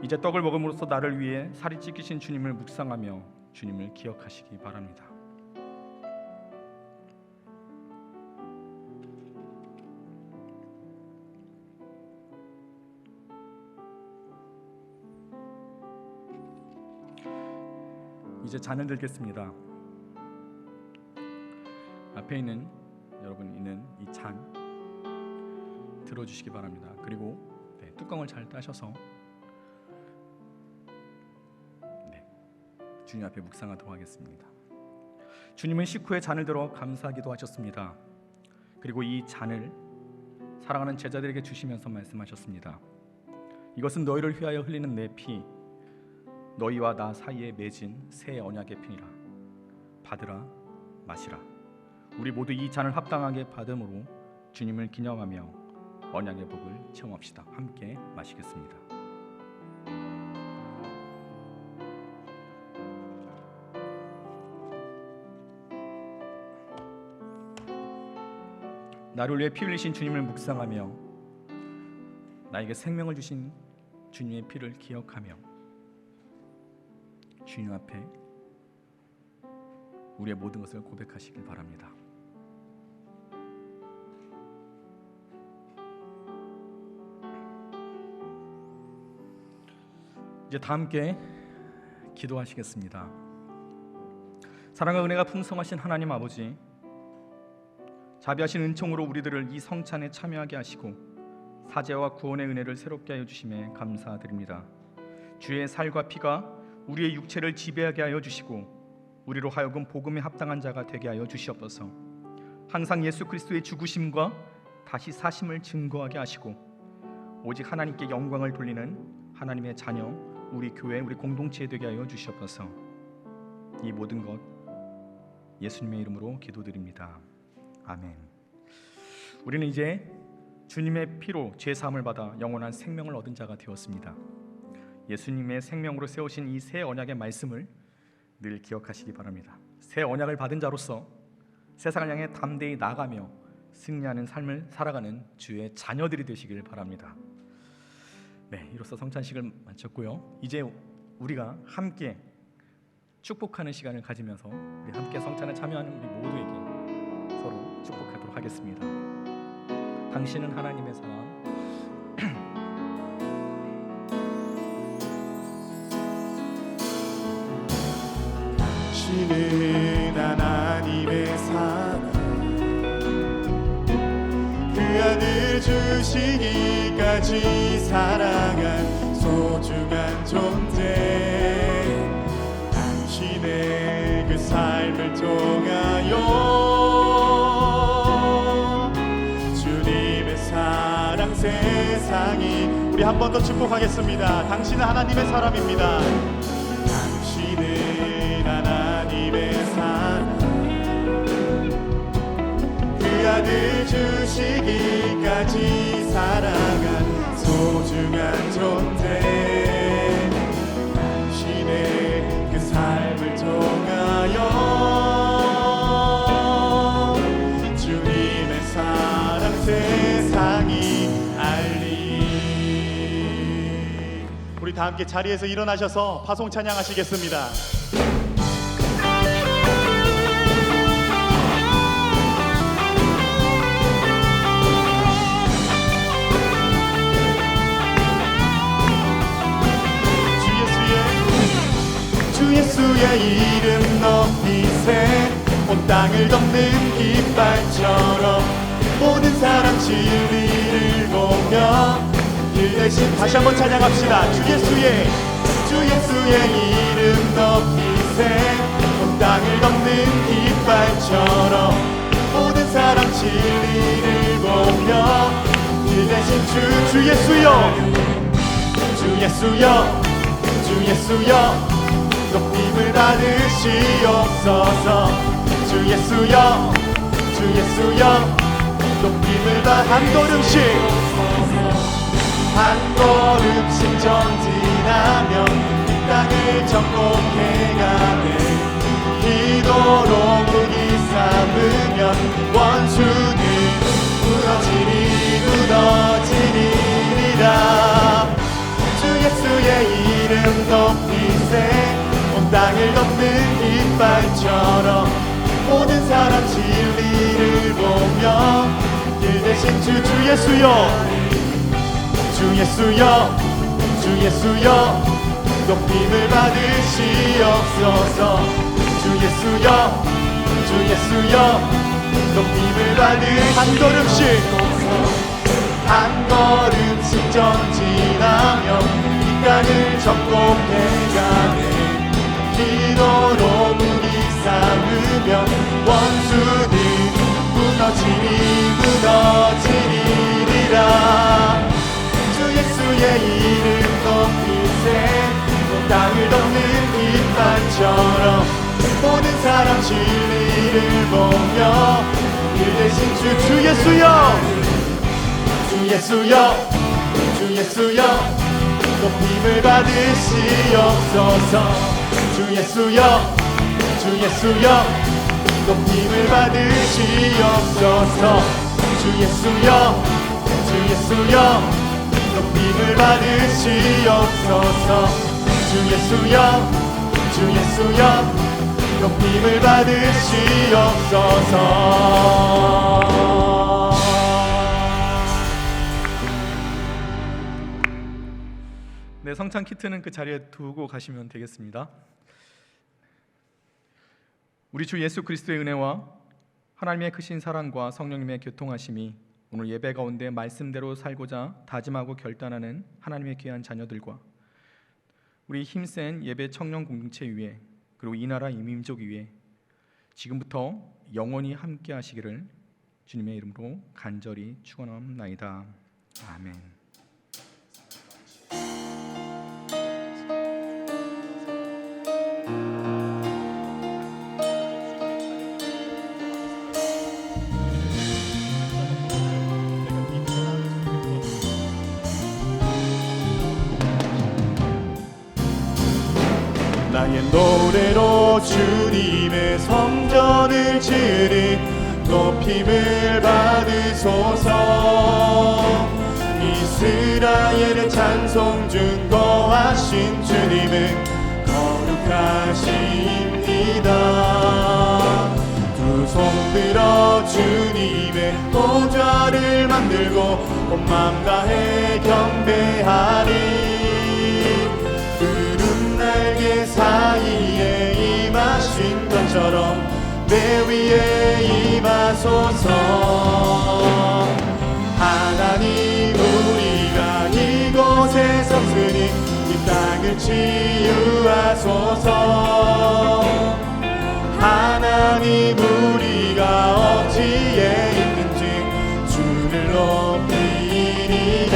이제 떡을 먹음으로써 나를 위해 살이 찢기신 주님을 묵상하며 주님을 기억하시기 바랍니다. 이제 잔을 들겠습니다. 앞에 있는 여러분 있는 이 잔 들어주시기 바랍니다. 그리고 뚜껑을 잘 따셔서 주님 앞에 묵상하도록 하겠습니다. 주님은 식후에 잔을 들어 감사하기도 하셨습니다. 그리고 이 잔을 사랑하는 제자들에게 주시면서 말씀하셨습니다. 이것은 너희를 위하여 흘리는 내 피, 너희와 나 사이에 맺은 새 언약의 피니라. 받으라 마시라. 우리 모두 이 잔을 합당하게 받음으로 주님을 기념하며 언약의 복을 체험합시다. 함께 마시겠습니다. 나를 위해 피 흘리신 주님을 묵상하며 나에게 생명을 주신 주님의 피를 기억하며 주님 앞에 우리의 모든 것을 고백하시길 바랍니다. 이제 다 함께 기도하시겠습니다. 사랑과 은혜가 풍성하신 하나님 아버지, 자비하신 은총으로 우리들을 이 성찬에 참여하게 하시고 사죄와 구원의 은혜를 새롭게 하여 주심에 감사드립니다. 주의 살과 피가 우리의 육체를 지배하게 하여 주시고 우리로 하여금 복음에 합당한 자가 되게 하여 주시옵소서. 항상 예수 그리스도의 죽으심과 다시 사심을 증거하게 하시고 오직 하나님께 영광을 돌리는 하나님의 자녀, 우리 교회, 우리 공동체 되게 하여 주시옵소서. 이 모든 것 예수님의 이름으로 기도드립니다. 아멘. 우리는 이제 주님의 피로 죄 사함을 받아 영원한 생명을 얻은 자가 되었습니다. 예수님의 생명으로 세우신 이 새 언약의 말씀을 늘 기억하시기 바랍니다. 새 언약을 받은 자로서 세상을 향해 담대히 나가며 승리하는 삶을 살아가는 주의 자녀들이 되시길 바랍니다. 네, 이로써 성찬식을 마쳤고요. 이제 우리가 함께 축복하는 시간을 가지면서 우리 함께 성찬에 참여하는 우리 모두에게 서로 축복하도록 하겠습니다. 당신은 하나님의 사람. 당신은 하나님의 사랑, 그 아들 주시기까지 사랑한 소중한 존재. 당신의 그 삶을 통하여 주님의 사랑 세상이. 우리 한 번 더 축복하겠습니다. 당신은 하나님의 사람입니다. 당신은 하나님의 사랑, 그 아들 주시기까지 사랑한 소중한 존재. 당신의 그 삶을 통하여 주님의 사랑 세상이 알리. 우리 다 함께 자리에서 일어나셔서 파송 찬양하시겠습니다. 주 예수의 이름 높이세. 온 땅을 덮는 깃발처럼 모든 사람 진리를 보며 길 대신. 다시 한번 찬양합시다. 주 예수의 이름 높이세. 온 땅을 덮는 깃발처럼 모든 사람 진리를 보며 길 대신. 주 예수여, 주 예수여, 주 예수여, 높임을 받으시옵소서. 주 예수여, 주 예수여, 높임을 한 걸음씩, 한 걸음씩 전진하며 이 땅을 정복해가네. 기도로 무기 삼으면 원수는 무너지리라. 주 예수의 이름 높이세. 온 땅을 덮는 깃발처럼 모든 사람 진리를 보며 길 대신. 주 예수여, 주 예수여, 주 예수여, 높임을 받으시옵소서. 주 예수여, 주 예수여, 높임을 받으. 한 걸음씩, 한 걸음씩 전진하며 이 땅을 정복해가네. 기도로 무기 삼으면 원수는 무너지리라. 주 예수의 이름 높이세. 온 땅을 덮는 깃발처럼 모든 사람 진리를 보며 길 대신. 주 예수여, 주 예수여 주 예수여 높임을 받으시옵소서 주 예수여 주 예수여 높임을 받으시옵소서 주 예수여 주 예수여 높임을 받으시옵소서 주 예수여 주 예수여 높임을 받으시옵소서. 네, 성찬 키트는 그 자리에 두고 가시면 되겠습니다. 우리 주 예수 그리스도의 은혜와 하나님의 크신 사랑과 성령님의 교통하심이 오늘 예배 가운데 말씀대로 살고자 다짐하고 결단하는 하나님의 귀한 자녀들과 우리 힘센 예배 청년 공동체 위에 그리고 이 나라 이 민족 위에 지금부터 영원히 함께 하시기를 주님의 이름으로 간절히 축원합나이다. 아멘. 나의 노래로 주님의 성전을 지으리 높임을 받으소서 이스라엘의 찬송 증거하신 주님은 거룩하십니다 두 손 들어 주님의 보좌를 만들고 온 맘 다해 경배하리 날개 사이에 임하신 것처럼 내 위에 임하소서 하나님 우리가 이곳에 섰으니 이 땅을 치유하소서 하나님 우리가 어디에 있는지 주를 높이리라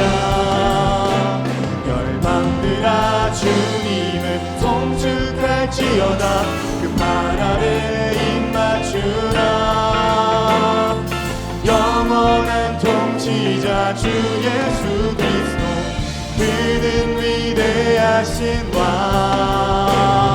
열방들아 주님을 송축할지어다 그 발 아래 입맞추라 영원한 통치자 주 예수 그리스도 그는 위대하신 왕